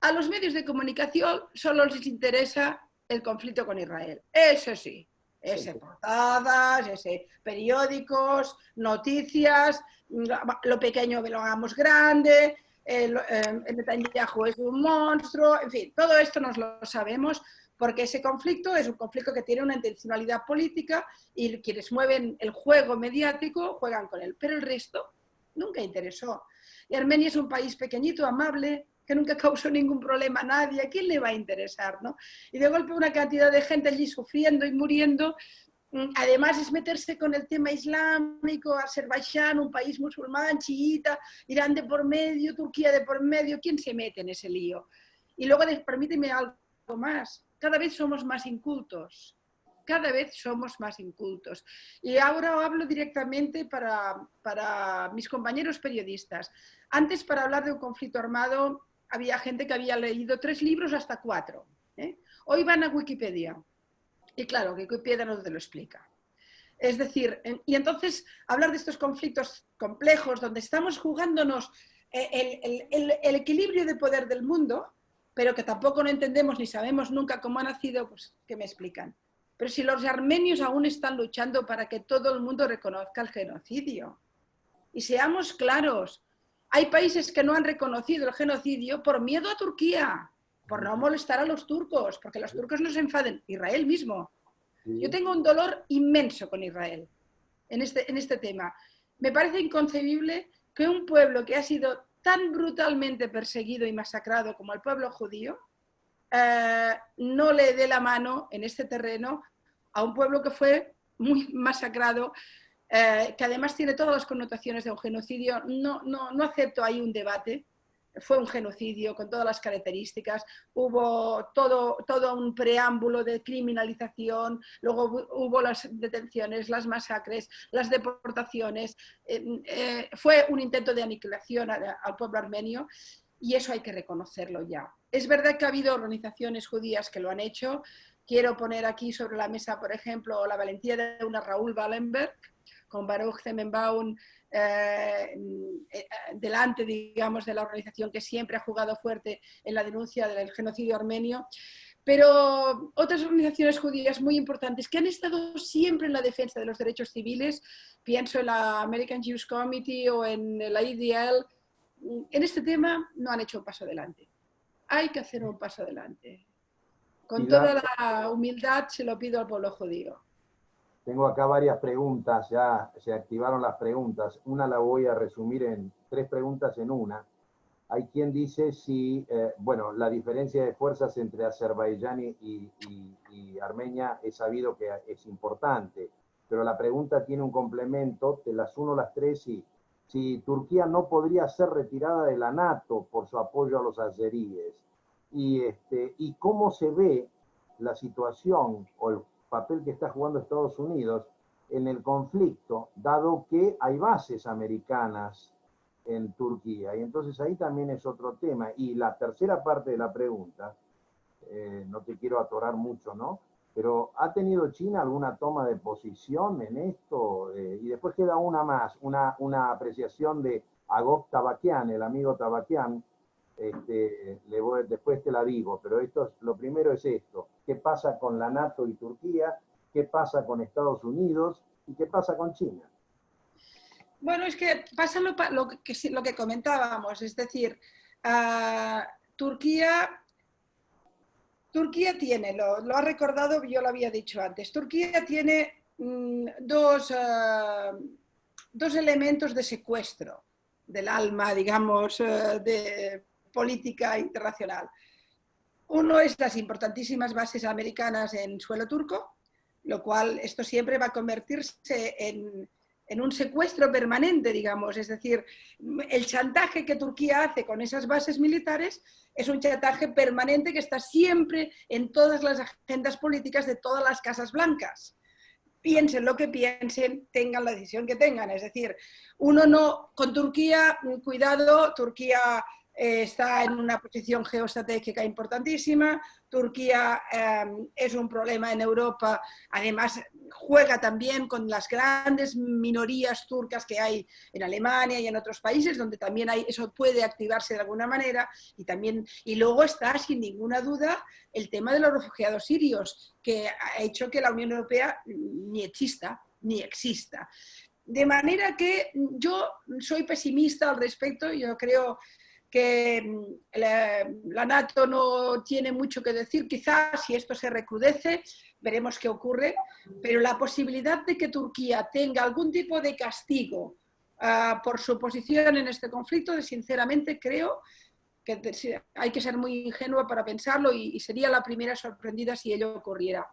a los medios de comunicación solo les interesa el conflicto con Israel. Eso sí, ese portadas, ese periódicos, noticias, lo pequeño que lo hagamos grande, el Netanyahu es un monstruo, en fin, todo esto nos lo sabemos porque ese conflicto es un conflicto que tiene una intencionalidad política y quienes mueven el juego mediático juegan con él, pero el resto nunca interesó. Y Armenia es un país pequeñito, amable, que nunca causó ningún problema a nadie, ¿a quién le va a interesar, no? Y de golpe una cantidad de gente allí sufriendo y muriendo, además es meterse con el tema islámico, Azerbaiyán, un país musulmán, chiita, Irán de por medio, Turquía de por medio, ¿quién se mete en ese lío? Y luego, permíteme algo más, cada vez somos más incultos, cada vez somos más incultos. Y ahora hablo directamente para mis compañeros periodistas. Antes, para hablar de un conflicto armado, había gente que había leído 3 libros hasta 4. Hoy van a Wikipedia. Y claro, Wikipedia no te lo explica. Es decir, y entonces hablar de estos conflictos complejos, donde estamos jugándonos el equilibrio de poder del mundo, pero que tampoco no entendemos ni sabemos nunca cómo ha nacido, pues ¿qué me explican? Pero si los armenios aún están luchando para que todo el mundo reconozca el genocidio. Y seamos claros, hay países que no han reconocido el genocidio por miedo a Turquía, por no molestar a los turcos, porque los turcos no se enfaden, Israel mismo. Yo tengo un dolor inmenso con Israel en este tema. Me parece inconcebible que un pueblo que ha sido tan brutalmente perseguido y masacrado como el pueblo judío no le dé la mano en este terreno a un pueblo que fue muy masacrado, que además tiene todas las connotaciones de un genocidio. No acepto ahí un debate. Fue un genocidio con todas las características, hubo todo un preámbulo de criminalización, luego hubo las detenciones, las masacres, las deportaciones, fue un intento de aniquilación al pueblo armenio y eso hay que reconocerlo ya. Es verdad que ha habido organizaciones judías que lo han hecho. Quiero poner aquí sobre la mesa, por ejemplo, la valentía de una Raúl Wallenberg, con Baruch Zemenbaum delante, digamos, de la organización que siempre ha jugado fuerte en la denuncia del genocidio armenio, pero otras organizaciones judías muy importantes que han estado siempre en la defensa de los derechos civiles, pienso en la American Jewish Committee o en la IDL, en este tema no han hecho un paso adelante. Hay que hacer un paso adelante. Con toda la humildad se lo pido al pueblo judío. Tengo acá varias preguntas, ya se activaron las preguntas. Una la voy a resumir en 3 preguntas en una. Hay quien dice si, bueno, la diferencia de fuerzas entre Azerbaiyán y Armenia es sabido que es importante, pero la pregunta tiene un complemento, te las uno las 3 y si Turquía no podría ser retirada de la NATO por su apoyo a los azeríes. Y cómo se ve la situación o el papel que está jugando Estados Unidos en el conflicto, dado que hay bases americanas en Turquía. Y entonces ahí también es otro tema. Y la tercera parte de la pregunta, no te quiero atorar mucho, ¿no? pero ¿ha tenido China alguna toma de posición en esto? Y después queda una más, una apreciación de Agop Tabakian, el amigo Tabakian. Después te la digo, pero lo primero es esto. ¿Qué pasa con la NATO y Turquía? ¿Qué pasa con Estados Unidos? ¿Y qué pasa con China? Bueno, es que pasa lo que comentábamos, es decir, Turquía tiene, lo ha recordado, yo lo había dicho antes, Turquía tiene dos elementos de secuestro del alma, digamos, de política internacional. Uno es las importantísimas bases americanas en suelo turco, lo cual esto siempre va a convertirse en un secuestro permanente, digamos. Es decir, el chantaje que Turquía hace con esas bases militares es un chantaje permanente que está siempre en todas las agendas políticas de todas las casas blancas. Piensen lo que piensen, tengan la decisión que tengan. Es decir, uno no, con Turquía, cuidado, Turquía está en una posición geoestratégica importantísima, Turquía es un problema en Europa, además juega también con las grandes minorías turcas que hay en Alemania y en otros países, donde también eso puede activarse de alguna manera, y luego está, sin ninguna duda, el tema de los refugiados sirios, que ha hecho que la Unión Europea ni exista. De manera que yo soy pesimista al respecto, yo creo que la NATO no tiene mucho que decir, quizás si esto se recrudece, veremos qué ocurre, pero la posibilidad de que Turquía tenga algún tipo de castigo por su posición en este conflicto, sinceramente creo que hay que ser muy ingenuo para pensarlo y sería la primera sorprendida si ello ocurriera.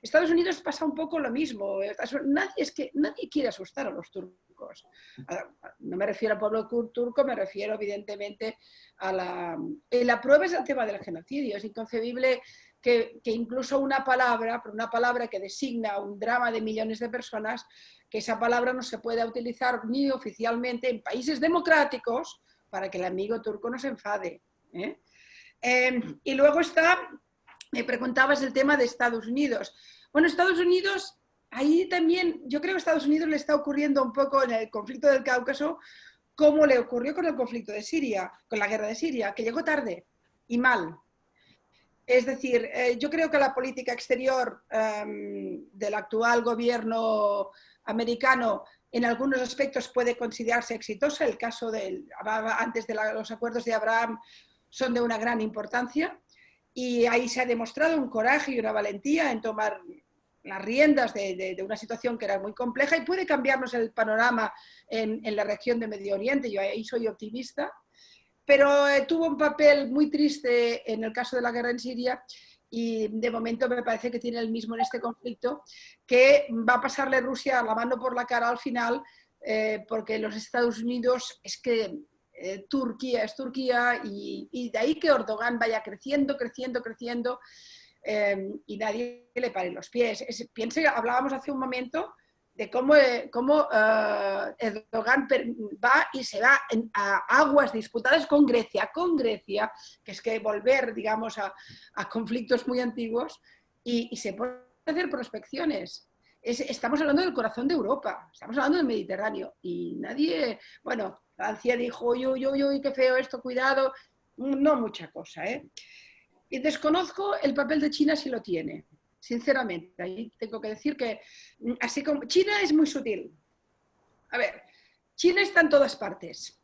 Estados Unidos pasa un poco lo mismo. Nadie quiere asustar a los turcos. No me refiero al pueblo turco, me refiero evidentemente a la prueba es el tema del genocidio. Es inconcebible que incluso una palabra que designa un drama de millones de personas, que esa palabra no se pueda utilizar ni oficialmente en países democráticos para que el amigo turco no se enfade. Y luego me preguntabas el tema de Estados Unidos. Bueno, Estados Unidos, ahí también, yo creo que a Estados Unidos le está ocurriendo un poco en el conflicto del Cáucaso, como le ocurrió con el conflicto de Siria, con la guerra de Siria, que llegó tarde y mal. Es decir, yo creo que la política exterior del actual gobierno americano en algunos aspectos puede considerarse exitosa. El caso antes de los acuerdos de Abraham son de una gran importancia y ahí se ha demostrado un coraje y una valentía en tomar las riendas de una situación que era muy compleja y puede cambiarnos el panorama en la región de Medio Oriente. Yo ahí soy optimista, pero tuvo un papel muy triste en el caso de la guerra en Siria y de momento me parece que tiene el mismo en este conflicto, que va a pasarle Rusia la mano por la cara al final, porque los Estados Unidos es que Turquía es Turquía y de ahí que Erdogan vaya creciendo y nadie le pare los pies. Hablábamos hace un momento de cómo Erdogan va y se va a aguas disputadas con Grecia, que es que volver, digamos, a conflictos muy antiguos y se pueden hacer prospecciones. Estamos hablando del corazón de Europa, estamos hablando del Mediterráneo y nadie, bueno, Francia dijo, uy, qué feo esto, cuidado, no mucha cosa, Y desconozco el papel de China si lo tiene, sinceramente. Ahí tengo que decir que, así como China es muy sutil. A ver, China está en todas partes.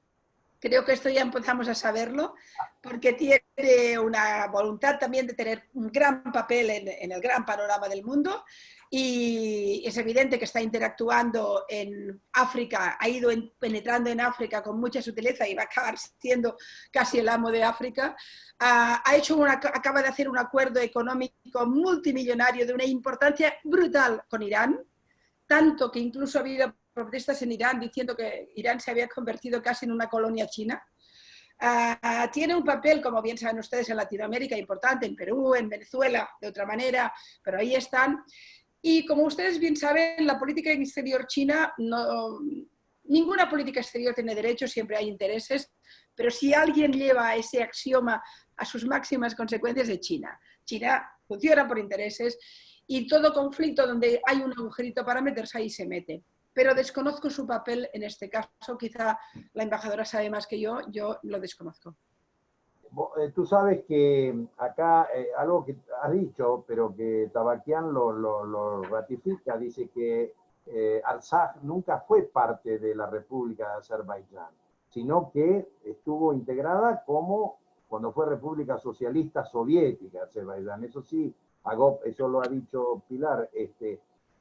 Creo que esto ya empezamos a saberlo, porque tiene una voluntad también de tener un gran papel en el gran panorama del mundo y es evidente que está interactuando en África, ha ido penetrando en África con mucha sutileza y va a acabar siendo casi el amo de África. Acaba de hacer un acuerdo económico multimillonario de una importancia brutal con Irán, tanto que incluso ha habido protestas en Irán diciendo que Irán se había convertido casi en una colonia china. Tiene un papel, como bien saben ustedes, en Latinoamérica importante, en Perú, en Venezuela, de otra manera, pero ahí están. Y como ustedes bien saben, la política exterior china, ninguna política exterior tiene derechos, siempre hay intereses, pero si alguien lleva ese axioma a sus máximas consecuencias es China. China funciona por intereses y todo conflicto donde hay un agujerito para meterse, ahí se mete. Pero desconozco su papel en este caso, quizá la embajadora sabe más que yo lo desconozco. Tú sabes que acá algo que has dicho, pero que Tabakian lo ratifica, dice que Artsaj nunca fue parte de la República de Azerbaiyán, sino que estuvo integrada como cuando fue República Socialista Soviética Azerbaiyán. Eso sí, eso lo ha dicho Pilar.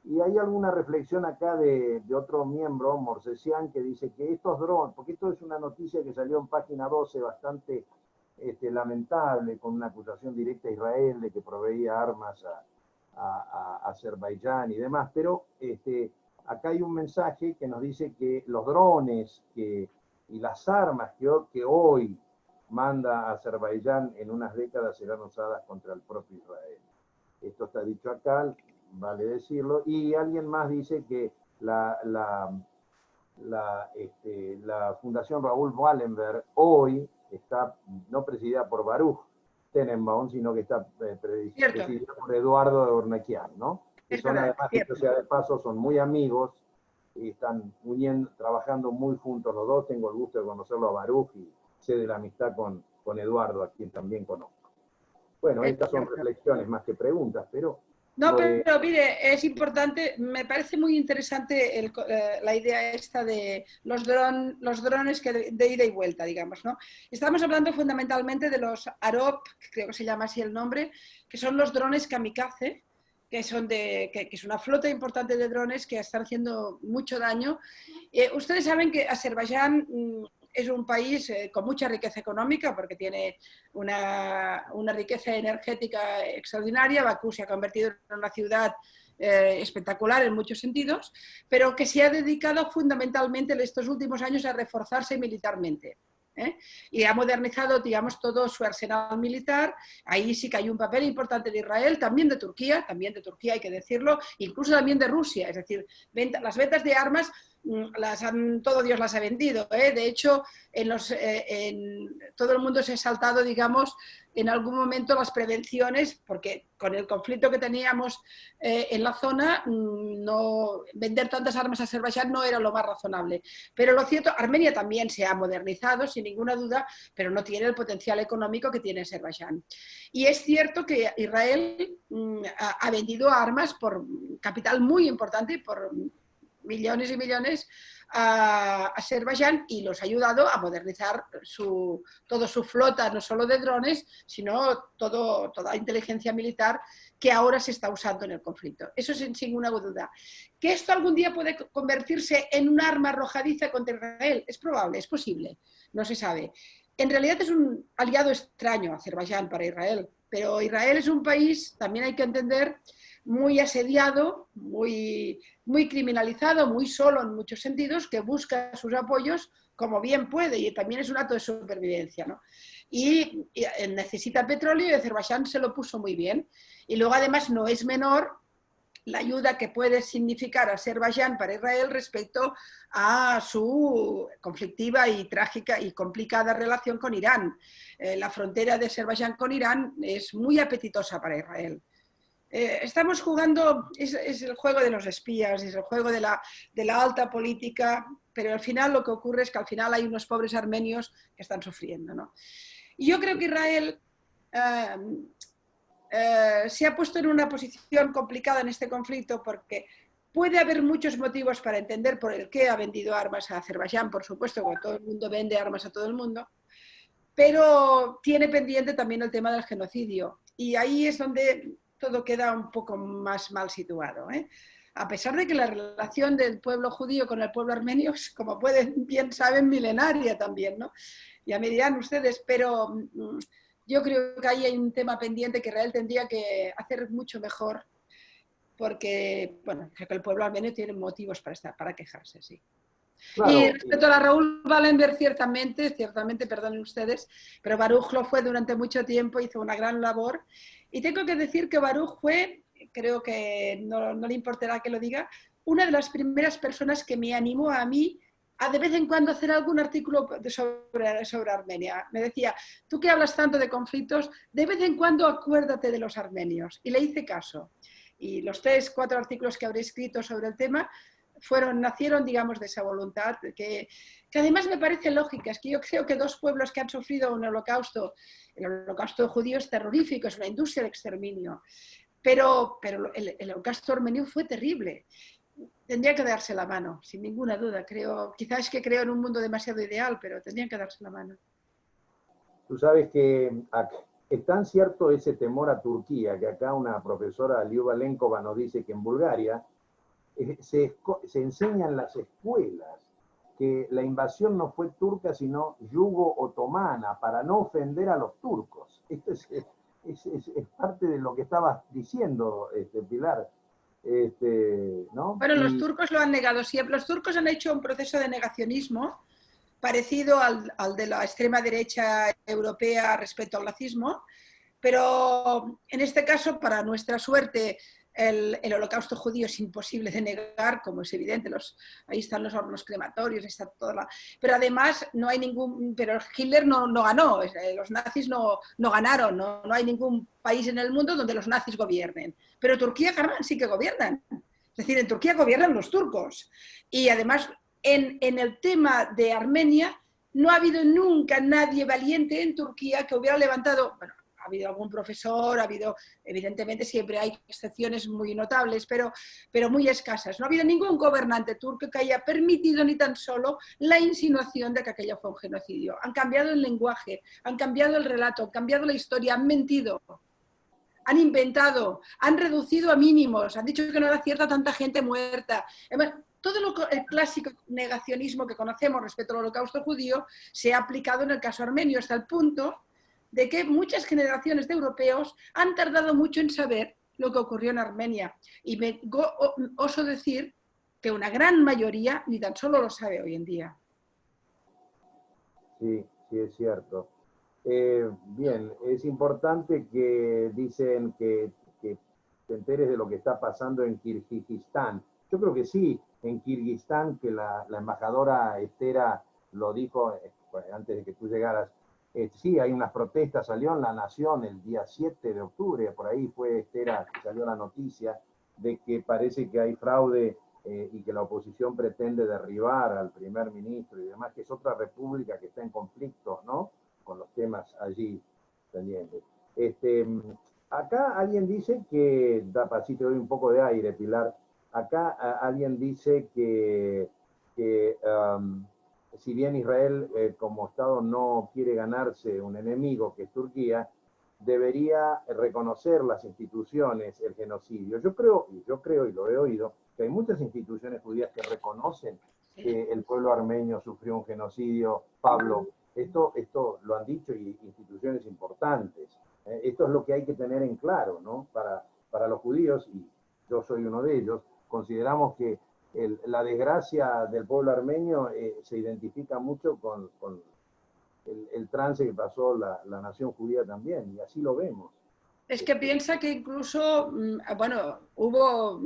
Y hay alguna reflexión acá de otro miembro, Morsesian, que dice que estos drones, porque esto es una noticia que salió en página 12 bastante lamentable, con una acusación directa a Israel de que proveía armas a Azerbaiyán y demás, pero acá hay un mensaje que nos dice que los drones y las armas que hoy manda Azerbaiyán en unas décadas serán usadas contra el propio Israel. Esto está dicho acá, vale decirlo, y alguien más dice que la Fundación Raúl Wallenberg hoy está no presidida por Baruch Tenenbaum, sino que está presidida por Eduardo de Ornequian, ¿no? Que son además, dicho sea de paso, son muy amigos y están trabajando muy juntos los dos. Tengo el gusto de conocerlo a Baruch y sé de la amistad con Eduardo, a quien también conozco. Bueno, estas son reflexiones más que preguntas, pero... No, pero mire, es importante, me parece muy interesante la idea esta de los drones de ida y vuelta, digamos, ¿no? Estamos hablando fundamentalmente de los Arop, creo que se llama así el nombre, que son los drones kamikaze, que es una flota importante de drones que están haciendo mucho daño. Ustedes saben que Azerbaiyán es un país con mucha riqueza económica porque tiene una riqueza energética extraordinaria. Bakú se ha convertido en una ciudad espectacular en muchos sentidos, pero que se ha dedicado fundamentalmente en estos últimos años a reforzarse militarmente. Y ha modernizado, digamos, todo su arsenal militar. Ahí sí que hay un papel importante de Israel, también de Turquía hay que decirlo, incluso también de Rusia. Es decir, las ventas de armas todo Dios las ha vendido. De hecho, todo el mundo se ha saltado, digamos, en algún momento las prevenciones, porque con el conflicto que teníamos en la zona, vender tantas armas a Azerbaiyán no era lo más razonable. Pero lo cierto, Armenia también se ha modernizado, sin ninguna duda, pero no tiene el potencial económico que tiene Azerbaiyán. Y es cierto que Israel ha vendido armas por capital muy importante, por millones y millones a Azerbaiyán, y los ha ayudado a modernizar toda su flota, no solo de drones, sino toda la inteligencia militar que ahora se está usando en el conflicto. Eso sin ninguna duda. ¿Que esto algún día puede convertirse en un arma arrojadiza contra Israel? Es probable, es posible, no se sabe. En realidad es un aliado extraño Azerbaiyán para Israel, pero Israel es un país, también hay que entender, muy asediado, muy criminalizado, muy solo en muchos sentidos, que busca sus apoyos como bien puede, y también es un acto de supervivencia, ¿no? Y necesita petróleo, y Azerbaiyán se lo puso muy bien. Y luego además no es menor la ayuda que puede significar Azerbaiyán para Israel respecto a su conflictiva y trágica y complicada relación con Irán. La frontera de Azerbaiyán con Irán es muy apetitosa para Israel. Estamos jugando, es el juego de los espías, es el juego de la alta política, pero al final lo que ocurre es que al final hay unos pobres armenios que están sufriendo, ¿no? Y yo creo que Israel se ha puesto en una posición complicada en este conflicto, porque puede haber muchos motivos para entender por el qué ha vendido armas a Azerbaiyán, por supuesto, porque todo el mundo vende armas a todo el mundo, pero tiene pendiente también el tema del genocidio, y ahí es donde todo queda un poco más mal situado. A pesar de que la relación del pueblo judío con el pueblo armenio es, como bien saben, milenaria también, ¿no? Ya me dirán ustedes, pero yo creo que ahí hay un tema pendiente que Israel tendría que hacer mucho mejor, porque, bueno, que el pueblo armenio tiene motivos para quejarse, sí. Claro, y respecto a Raúl Wallenberg, ciertamente, perdonen ustedes, pero Baruch lo fue durante mucho tiempo, hizo una gran labor. Y tengo que decir que Baruch fue, creo que no le importará que lo diga, una de las primeras personas que me animó a mí a de vez en cuando hacer algún artículo sobre Armenia. Me decía, tú que hablas tanto de conflictos, de vez en cuando acuérdate de los armenios. Y le hice caso. y los 4 artículos que habré escrito sobre el tema nacieron, digamos, de esa voluntad, que además me parece lógica. Es que yo creo que 2 pueblos que han sufrido un holocausto, el holocausto judío es terrorífico, es una industria de exterminio, pero el holocausto armenio fue terrible. Tendría que darse la mano, sin ninguna duda. Quizás es que creo en un mundo demasiado ideal, pero tendrían que darse la mano. Tú sabes que es tan cierto ese temor a Turquía, que acá una profesora, Liuba Lenkova, nos dice que en Bulgaria se enseña en las escuelas que la invasión no fue turca, sino yugo-otomana, para no ofender a los turcos. Esto es parte de lo que estabas diciendo, Pilar. ¿No? Bueno, los turcos lo han negado siempre. Los turcos han hecho un proceso de negacionismo parecido al de la extrema derecha europea respecto al nazismo, pero en este caso, para nuestra suerte, el holocausto judío es imposible de negar, como es evidente, ahí están los hornos crematorios, está pero además no hay pero Hitler no ganó, los nazis no ganaron, no hay ningún país en el mundo donde los nazis gobiernen, pero Turquía sí que gobiernan, es decir, en Turquía gobiernan los turcos, y además en el tema de Armenia no ha habido nunca nadie valiente en Turquía que hubiera levantado, bueno, ha habido algún profesor, evidentemente siempre hay excepciones muy notables, pero muy escasas. No ha habido ningún gobernante turco que haya permitido ni tan solo la insinuación de que aquello fue un genocidio. Han cambiado el lenguaje, han cambiado el relato, han cambiado la historia, han mentido, han inventado, han reducido a mínimos, han dicho que no era cierta tanta gente muerta. Todo el clásico negacionismo que conocemos respecto al holocausto judío se ha aplicado en el caso armenio, hasta el punto de que muchas generaciones de europeos han tardado mucho en saber lo que ocurrió en Armenia. Y oso decir que una gran mayoría ni tan solo lo sabe hoy en día. Sí, es cierto. Bien, es importante que dicen que te enteres de lo que está pasando en Kirguistán. Yo creo que sí, en Kirguistán, que la embajadora Estera lo dijo antes de que tú llegaras. Sí, hay unas protestas, salió en La Nación el día 7 de octubre, por ahí fue Estera que salió la noticia de que parece que hay fraude y que la oposición pretende derribar al primer ministro y demás, que es otra república que está en conflicto, ¿no?, con los temas allí pendientes. Acá alguien dice que, así te doy un poco de aire, Pilar, acá alguien dice que si bien Israel como Estado no quiere ganarse un enemigo que es Turquía, debería reconocer las instituciones el genocidio. Yo creo y lo he oído, que hay muchas instituciones judías que reconocen que el pueblo armenio sufrió un genocidio. Pablo, esto lo han dicho y instituciones importantes. Esto es lo que hay que tener en claro, ¿no? Para los judíos, y yo soy uno de ellos, consideramos que la desgracia del pueblo armenio se identifica mucho con el trance que pasó la nación judía también, y así lo vemos. Es que piensa que incluso, bueno, hubo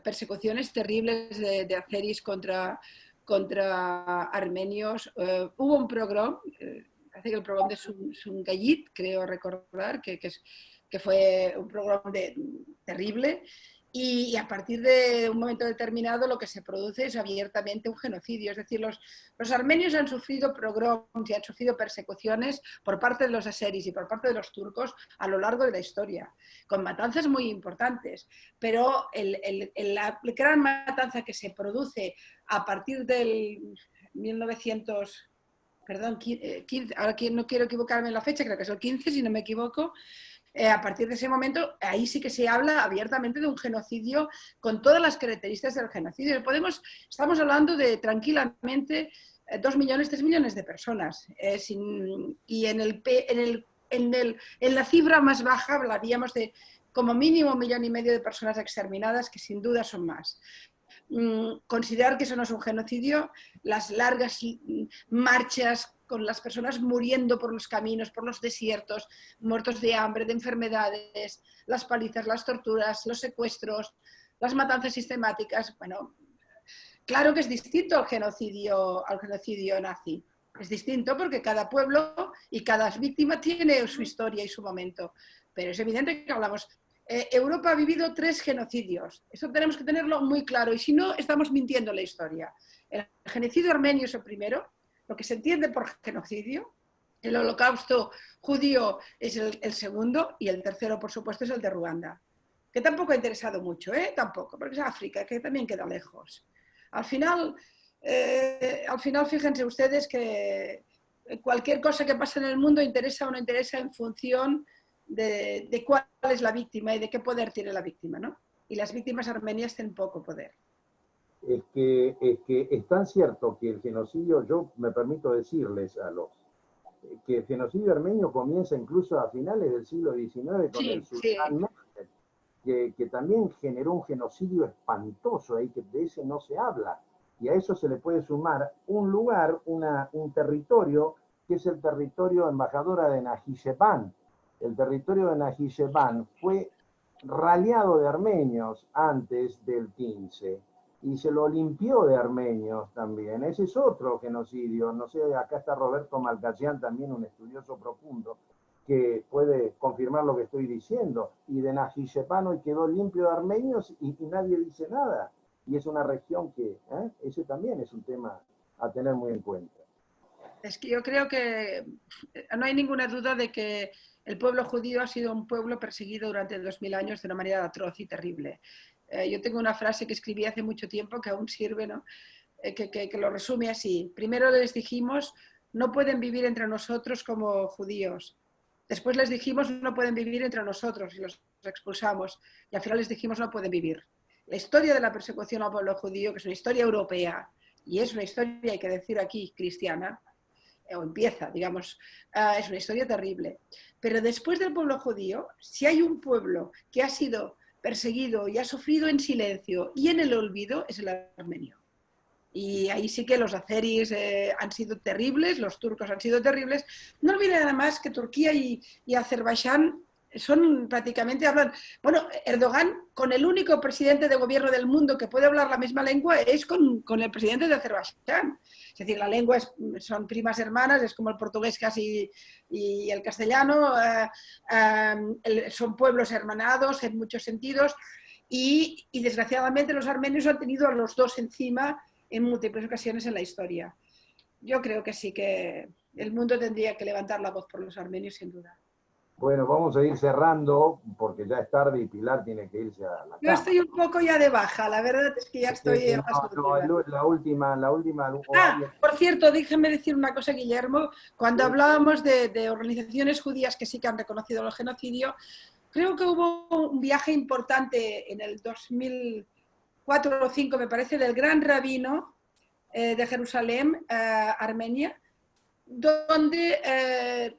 persecuciones terribles de azeris contra armenios. Hubo un pogrom, parece que el pogrom de Sungayit, creo recordar, que fue un pogrom terrible. Y a partir de un momento determinado lo que se produce es abiertamente un genocidio. Es decir, los armenios han sufrido pogroms y han sufrido persecuciones por parte de los azeris y por parte de los turcos a lo largo de la historia, con matanzas muy importantes. Pero la gran matanza que se produce a partir del 1900, perdón, 15, ahora no quiero equivocarme en la fecha, creo que es el 15 si no me equivoco. A partir de ese momento, ahí sí que se habla abiertamente de un genocidio con todas las características del genocidio. Estamos hablando de tranquilamente 2 millones, 3 millones de personas. Y en la cifra más baja hablaríamos de como mínimo 1,5 millones de personas exterminadas, que sin duda son más. Considerar que eso no es un genocidio, las largas marchas con las personas muriendo por los caminos, por los desiertos, muertos de hambre, de enfermedades, las palizas, las torturas, los secuestros, las matanzas sistemáticas. Bueno, claro que es distinto al genocidio nazi. Es distinto porque cada pueblo y cada víctima tiene su historia y su momento. Pero es evidente que hablamos... Europa ha vivido 3 genocidios. Eso tenemos que tenerlo muy claro, y si no, estamos mintiendo la historia. El genocidio armenio es el primero, lo que se entiende por genocidio. El holocausto judío es el segundo, y el tercero, por supuesto, es el de Ruanda, que tampoco ha interesado mucho, tampoco, porque es África, que también queda lejos. Al final, fíjense ustedes que cualquier cosa que pasa en el mundo interesa o no interesa en función de cuál es la víctima y de qué poder tiene la víctima, ¿no? Y las víctimas armenias tienen poco poder. Es que es tan cierto que el genocidio, yo me permito decirles que el genocidio armenio comienza incluso a finales del siglo XIX con el sultán Mehmed, que también generó un genocidio espantoso ahí, que de ese no se habla. Y a eso se le puede sumar un lugar, un territorio, que es el territorio embajadora de Najicheván. El territorio de Najicheván fue raliado de armenios antes del 15 y se lo limpió de armenios también. Ese es otro genocidio. No sé, acá está Roberto Malcachian, también un estudioso profundo, que puede confirmar lo que estoy diciendo. Y de Najicheván hoy quedó limpio de armenios y nadie dice nada. Y es una región que, ese también es un tema a tener muy en cuenta. Es que yo creo que no hay ninguna duda de que el pueblo judío ha sido un pueblo perseguido durante 2000 años de una manera atroz y terrible. Yo tengo una frase que escribí hace mucho tiempo que aún sirve, ¿no? Que lo resume así. Primero les dijimos, no pueden vivir entre nosotros como judíos. Después les dijimos, no pueden vivir entre nosotros, y los expulsamos. Y al final les dijimos, no pueden vivir. La historia de la persecución al pueblo judío, que es una historia europea, y es una historia, hay que decir aquí, cristiana, o empieza, digamos, es una historia terrible. Pero después del pueblo judío, si hay un pueblo que ha sido perseguido y ha sufrido en silencio y en el olvido, es el armenio. Y ahí sí que los azeris han sido terribles, los turcos han sido terribles. No olviden además que Turquía y Azerbaiyán son prácticamente, hablan, bueno, Erdogan con el único presidente de gobierno del mundo que puede hablar la misma lengua es con el presidente de Azerbaiyán. Es decir, la lengua son primas hermanas, es como el portugués casi y el castellano, son pueblos hermanados en muchos sentidos y desgraciadamente los armenios han tenido a los dos encima en múltiples ocasiones en la historia. Yo creo que sí que el mundo tendría que levantar la voz por los armenios, sin duda. Bueno, vamos a ir cerrando porque ya es tarde y Pilar tiene que irse a la cama. Yo estoy un poco ya de baja, la verdad es que ya estoy... la última... por cierto, déjame decir una cosa, Guillermo. Cuando hablábamos de organizaciones judías que sí que han reconocido el genocidio, creo que hubo un viaje importante en el 2004 o 2005, me parece, del gran rabino de Jerusalén, Armenia, donde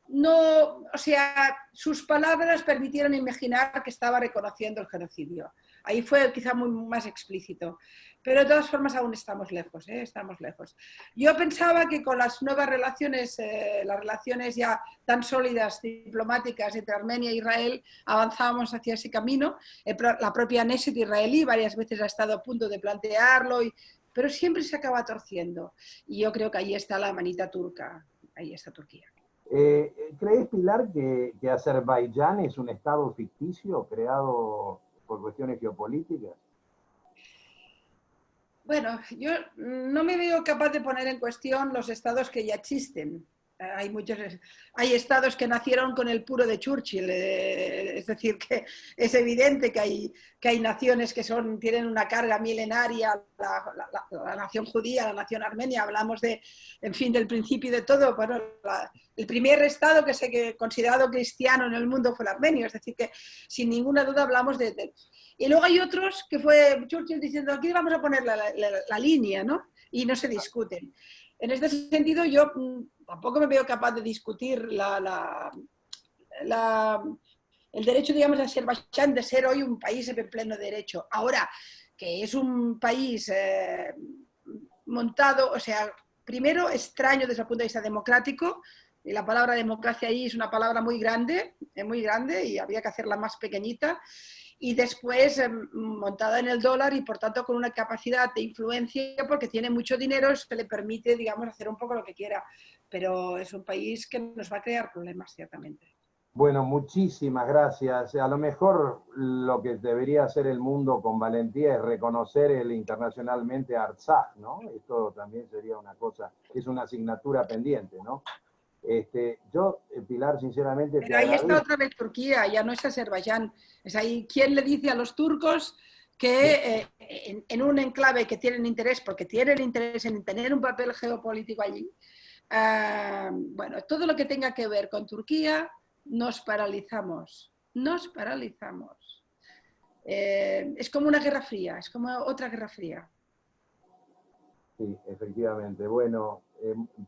no, o sea, sus palabras permitieron imaginar que estaba reconociendo el genocidio. Ahí fue quizá muy más explícito. Pero de todas formas aún estamos lejos, estamos lejos. Yo pensaba que con las nuevas relaciones, las relaciones ya tan sólidas, diplomáticas entre Armenia e Israel, avanzábamos hacia ese camino. La propia Knesset israelí varias veces ha estado a punto de plantearlo, pero siempre se acaba torciendo. Y yo creo que ahí está la manita turca, ahí está Turquía. ¿Crees, Pilar, que Azerbaiyán es un estado ficticio creado por cuestiones geopolíticas? Bueno, yo no me veo capaz de poner en cuestión los estados que ya existen. Hay estados que nacieron con el puro de Churchill, es decir, que es evidente que hay naciones que tienen una carga milenaria, la nación judía, la nación armenia, hablamos del principio de todo. Bueno, el primer estado que se considerado cristiano en el mundo fue el armenio, es decir, que sin ninguna duda hablamos Y luego hay otros que fue Churchill diciendo, aquí vamos a poner la línea, ¿no? Y no se discuten. En este sentido, yo tampoco me veo capaz de discutir el derecho, digamos, de Azerbaiyán de ser hoy un país en pleno derecho. Ahora, que es un país montado, o sea, primero extraño desde el punto de vista democrático, y la palabra democracia ahí es una palabra muy grande y habría que hacerla más pequeñita. Y después montada en el dólar y por tanto con una capacidad de influencia porque tiene mucho dinero, se le permite, digamos, hacer un poco lo que quiera, pero es un país que nos va a crear problemas, ciertamente. Bueno, muchísimas gracias. A lo mejor lo que debería hacer el mundo con valentía es reconocer internacionalmente a Artsaj, ¿no? Esto también sería una cosa, es una asignatura pendiente, ¿no? Yo, Pilar, sinceramente te Pero ahí está agradezco. otra vez Turquía, ya no es Azerbaiyán. Es ahí, ¿quién le dice a los turcos que en un enclave que tienen interés, porque tienen interés en tener un papel geopolítico allí, bueno, todo lo que tenga que ver con Turquía, nos paralizamos, nos paralizamos. Es como una guerra fría, es como otra guerra fría. Sí, efectivamente. Bueno,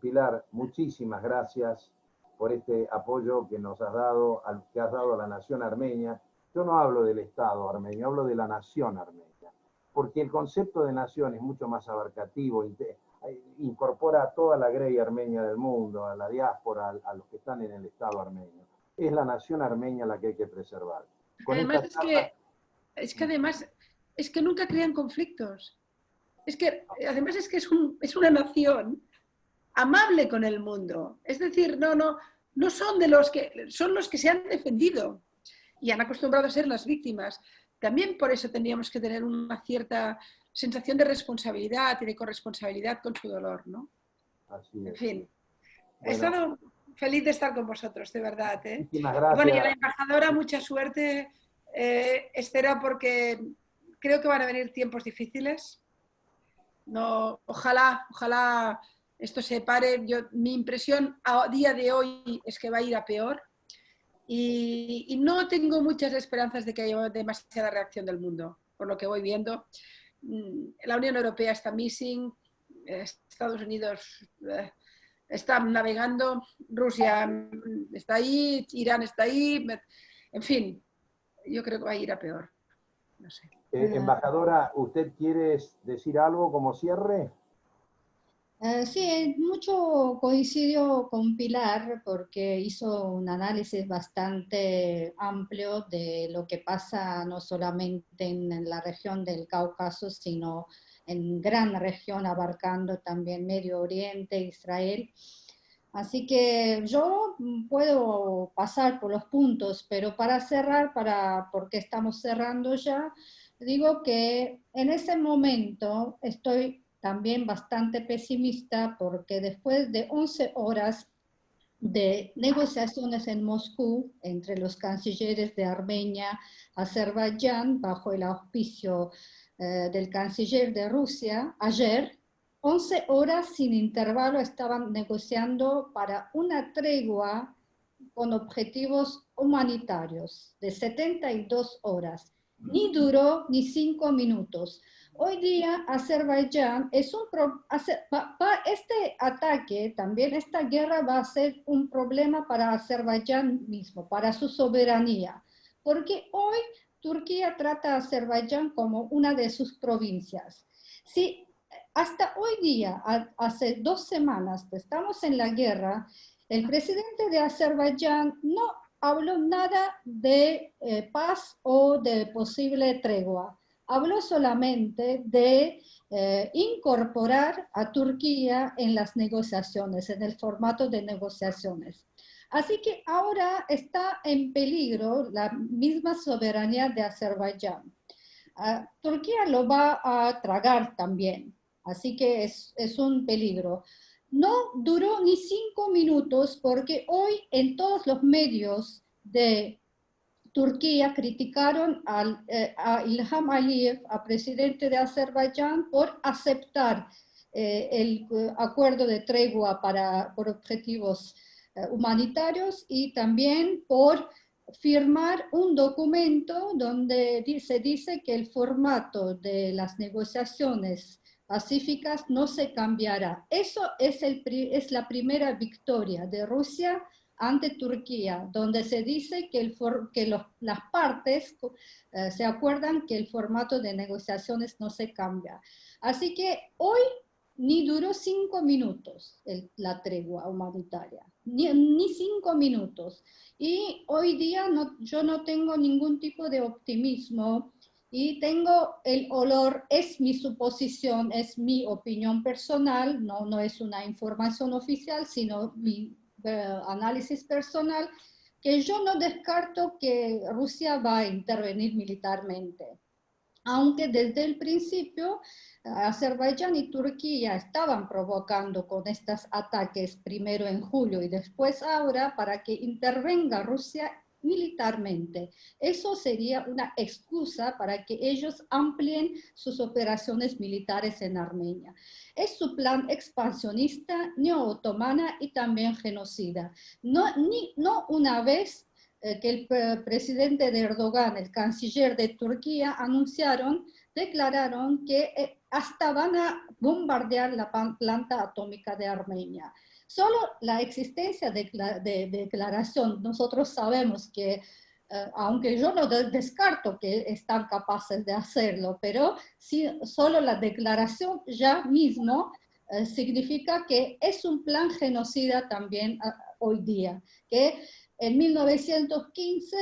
Pilar, muchísimas gracias por este apoyo que nos has dado, que has dado a la nación armenia. Yo no hablo del Estado armenio, hablo de la nación armenia, porque el concepto de nación es mucho más abarcativo, incorpora a toda la grey armenia del mundo, a la diáspora, a los que están en el Estado armenio. Es la nación armenia la que hay que preservar. Con Además esta charla... es que nunca crean conflictos. Además es que es una nación amable con el mundo. Es decir, no son de son los que se han defendido y han acostumbrado a ser las víctimas. También por eso tendríamos que tener una cierta sensación de responsabilidad y de corresponsabilidad con su dolor, ¿no? Así es. En fin, he Bueno, estado feliz de estar con vosotros, de verdad. muchísimas Y bueno, y a gracias. la embajadora mucha suerte, Esther, porque creo que van a venir tiempos difíciles. No, ojalá esto se pare. Mi impresión a día de hoy es que va a ir a peor y no tengo muchas esperanzas de que haya demasiada reacción del mundo, por lo que voy viendo. La Unión Europea está missing, Estados Unidos está navegando, Rusia está ahí, Irán está ahí, en fin, yo creo que va a ir a peor. No sé. Embajadora, ¿usted quiere decir algo como cierre? Sí, mucho coincidió con Pilar porque hizo un análisis bastante amplio de lo que pasa no solamente en la región del Cáucaso, sino en gran región abarcando también Medio Oriente, Israel. Así que yo puedo pasar por los puntos, pero para cerrar, porque estamos cerrando ya, digo que en ese momento estoy también bastante pesimista porque después de 11 horas de negociaciones en Moscú entre los cancilleres de Armenia, Azerbaiyán, bajo el auspicio del canciller de Rusia, ayer, 11 horas sin intervalo estaban negociando para una tregua con objetivos humanitarios de 72 horas. Ni duró ni 5 minutos. Hoy día Azerbaiyán este ataque, también esta guerra va a ser un problema para Azerbaiyán mismo, para su soberanía, porque hoy Turquía trata a Azerbaiyán como una de sus provincias. Si hasta hoy día, hace 2 semanas que estamos en la guerra, el presidente de Azerbaiyán no habló nada de paz o de posible tregua. Habló solamente de incorporar a Turquía en las negociaciones, en el formato de negociaciones. Así que ahora está en peligro la misma soberanía de Azerbaiyán. Turquía lo va a tragar también, así que es un peligro. No duró ni 5 minutos porque hoy en todos los medios de Turquía criticaron a Ilham Aliyev, a presidente de Azerbaiyán, por aceptar el acuerdo de tregua por objetivos humanitarios y también por firmar un documento donde se dice que el formato de las negociaciones pacíficas no se cambiará. Eso es la primera victoria de Rusia ante Turquía, donde se dice que las partes se acuerdan que el formato de negociaciones no se cambia. Así que hoy ni duró 5 minutos la tregua humanitaria, ni 5 minutos. Y hoy día yo no tengo ningún tipo de optimismo y tengo el olor, es mi suposición, es mi opinión personal, no es una información oficial, sino mi análisis personal, que yo no descarto que Rusia va a intervenir militarmente, aunque desde el principio Azerbaiyán y Turquía estaban provocando con estos ataques, primero en julio y después ahora, para que intervenga Rusia militarmente. Eso sería una excusa para que ellos amplíen sus operaciones militares en Armenia. Es su plan expansionista, neo-otomana y también genocida. No una vez que el presidente de Erdogan, el canciller de Turquía, declararon que hasta van a bombardear la planta atómica de Armenia. Solo la existencia de declaración, nosotros sabemos que, aunque yo no descarto que están capaces de hacerlo, pero sí, solo la declaración ya mismo significa que es un plan genocida también hoy día, que en 1915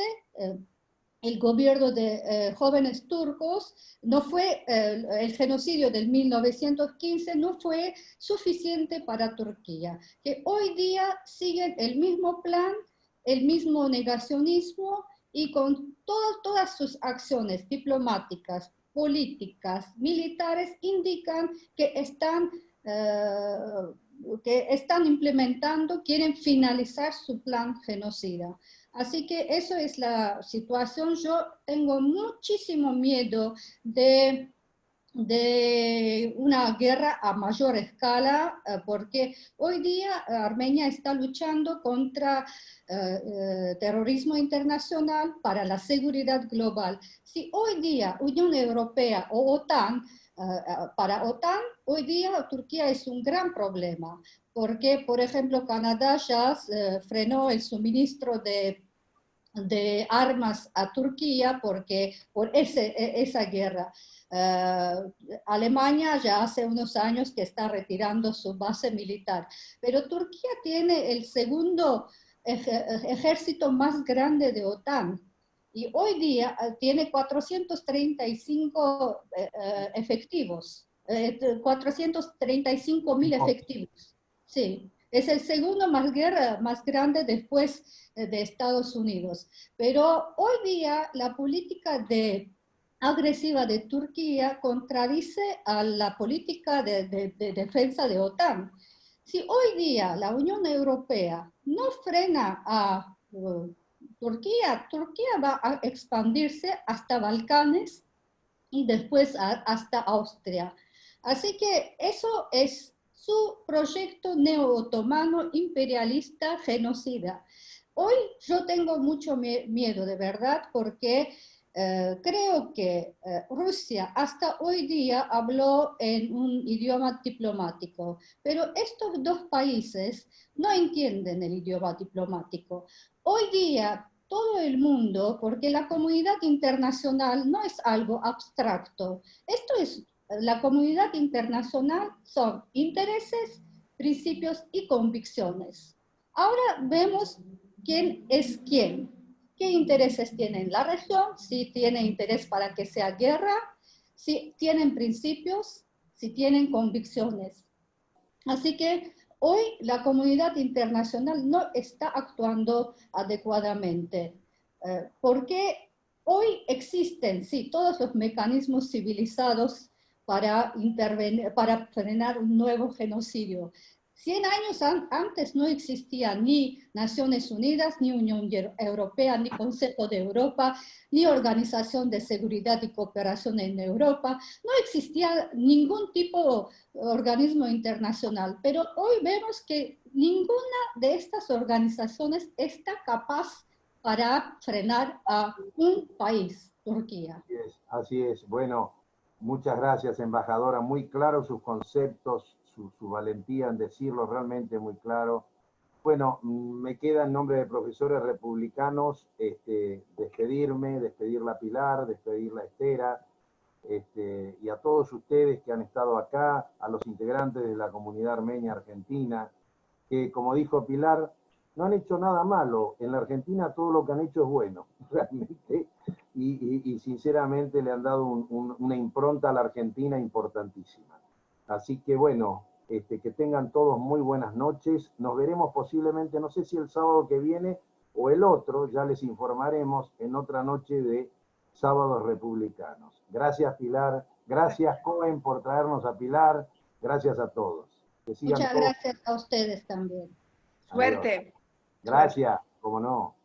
el gobierno de jóvenes turcos no fue, el genocidio del 1915 no fue suficiente para Turquía, que hoy día siguen el mismo plan, el mismo negacionismo y con todas sus acciones diplomáticas, políticas, militares indican que están implementando, quieren finalizar su plan genocida. Así que eso es la situación. Yo tengo muchísimo miedo de una guerra a mayor escala, porque hoy día Armenia está luchando contra terrorismo internacional para la seguridad global. Si hoy día Unión Europea o OTAN, para OTAN, hoy día Turquía es un gran problema, porque, por ejemplo, Canadá ya frenó el suministro de armas a Turquía por esa guerra. Alemania ya hace unos años que está retirando su base militar, pero Turquía tiene el segundo ejército más grande de OTAN y hoy día tiene 435 efectivos, 435.000 efectivos. Sí, es el segundo más grande después de Estados Unidos. Pero hoy día la política agresiva de Turquía contradice a la política de defensa de OTAN. Si hoy día la Unión Europea no frena a Turquía, Turquía va a expandirse hasta Balcanes y después hasta Austria. Así que eso es su proyecto neo-otomano imperialista genocida. Hoy yo tengo mucho miedo, de verdad, porque creo que Rusia hasta hoy día habló en un idioma diplomático, pero estos dos países no entienden el idioma diplomático. Hoy día todo el mundo, porque la comunidad internacional no es algo abstracto, esto es la comunidad internacional, son intereses, principios y convicciones. Ahora vemos quién es quién, qué intereses tiene en la región, si tiene interés para que sea guerra, si tienen principios, si tienen convicciones. Así que hoy la comunidad internacional no está actuando adecuadamente, porque hoy existen, sí, todos los mecanismos civilizados para intervenir, para frenar un nuevo genocidio. 100 años antes no existía ni Naciones Unidas, ni Unión Europea, ni Consejo de Europa, ni Organización de Seguridad y Cooperación en Europa. No existía ningún tipo de organismo internacional, pero hoy vemos que ninguna de estas organizaciones está capaz para frenar a un país, Turquía. Así es, así es. Bueno, muchas gracias, embajadora. Muy claros sus conceptos, su valentía en decirlo, realmente muy claro. Bueno, me queda en nombre de profesores republicanos despedirla a Pilar, despedirla a Estera, y a todos ustedes que han estado acá, a los integrantes de la comunidad armenia argentina, que como dijo Pilar, no han hecho nada malo. En la Argentina todo lo que han hecho es bueno, realmente, y sinceramente le han dado una impronta a la Argentina importantísima. Así que bueno, que tengan todos muy buenas noches. Nos veremos posiblemente, no sé si el sábado que viene, o el otro, ya les informaremos en otra noche de Sábados Republicanos. Gracias, Pilar. Gracias, Cohen, por traernos a Pilar. Gracias a todos. Que sigan Muchas todos. gracias a ustedes también. Suerte. Gracias, como no.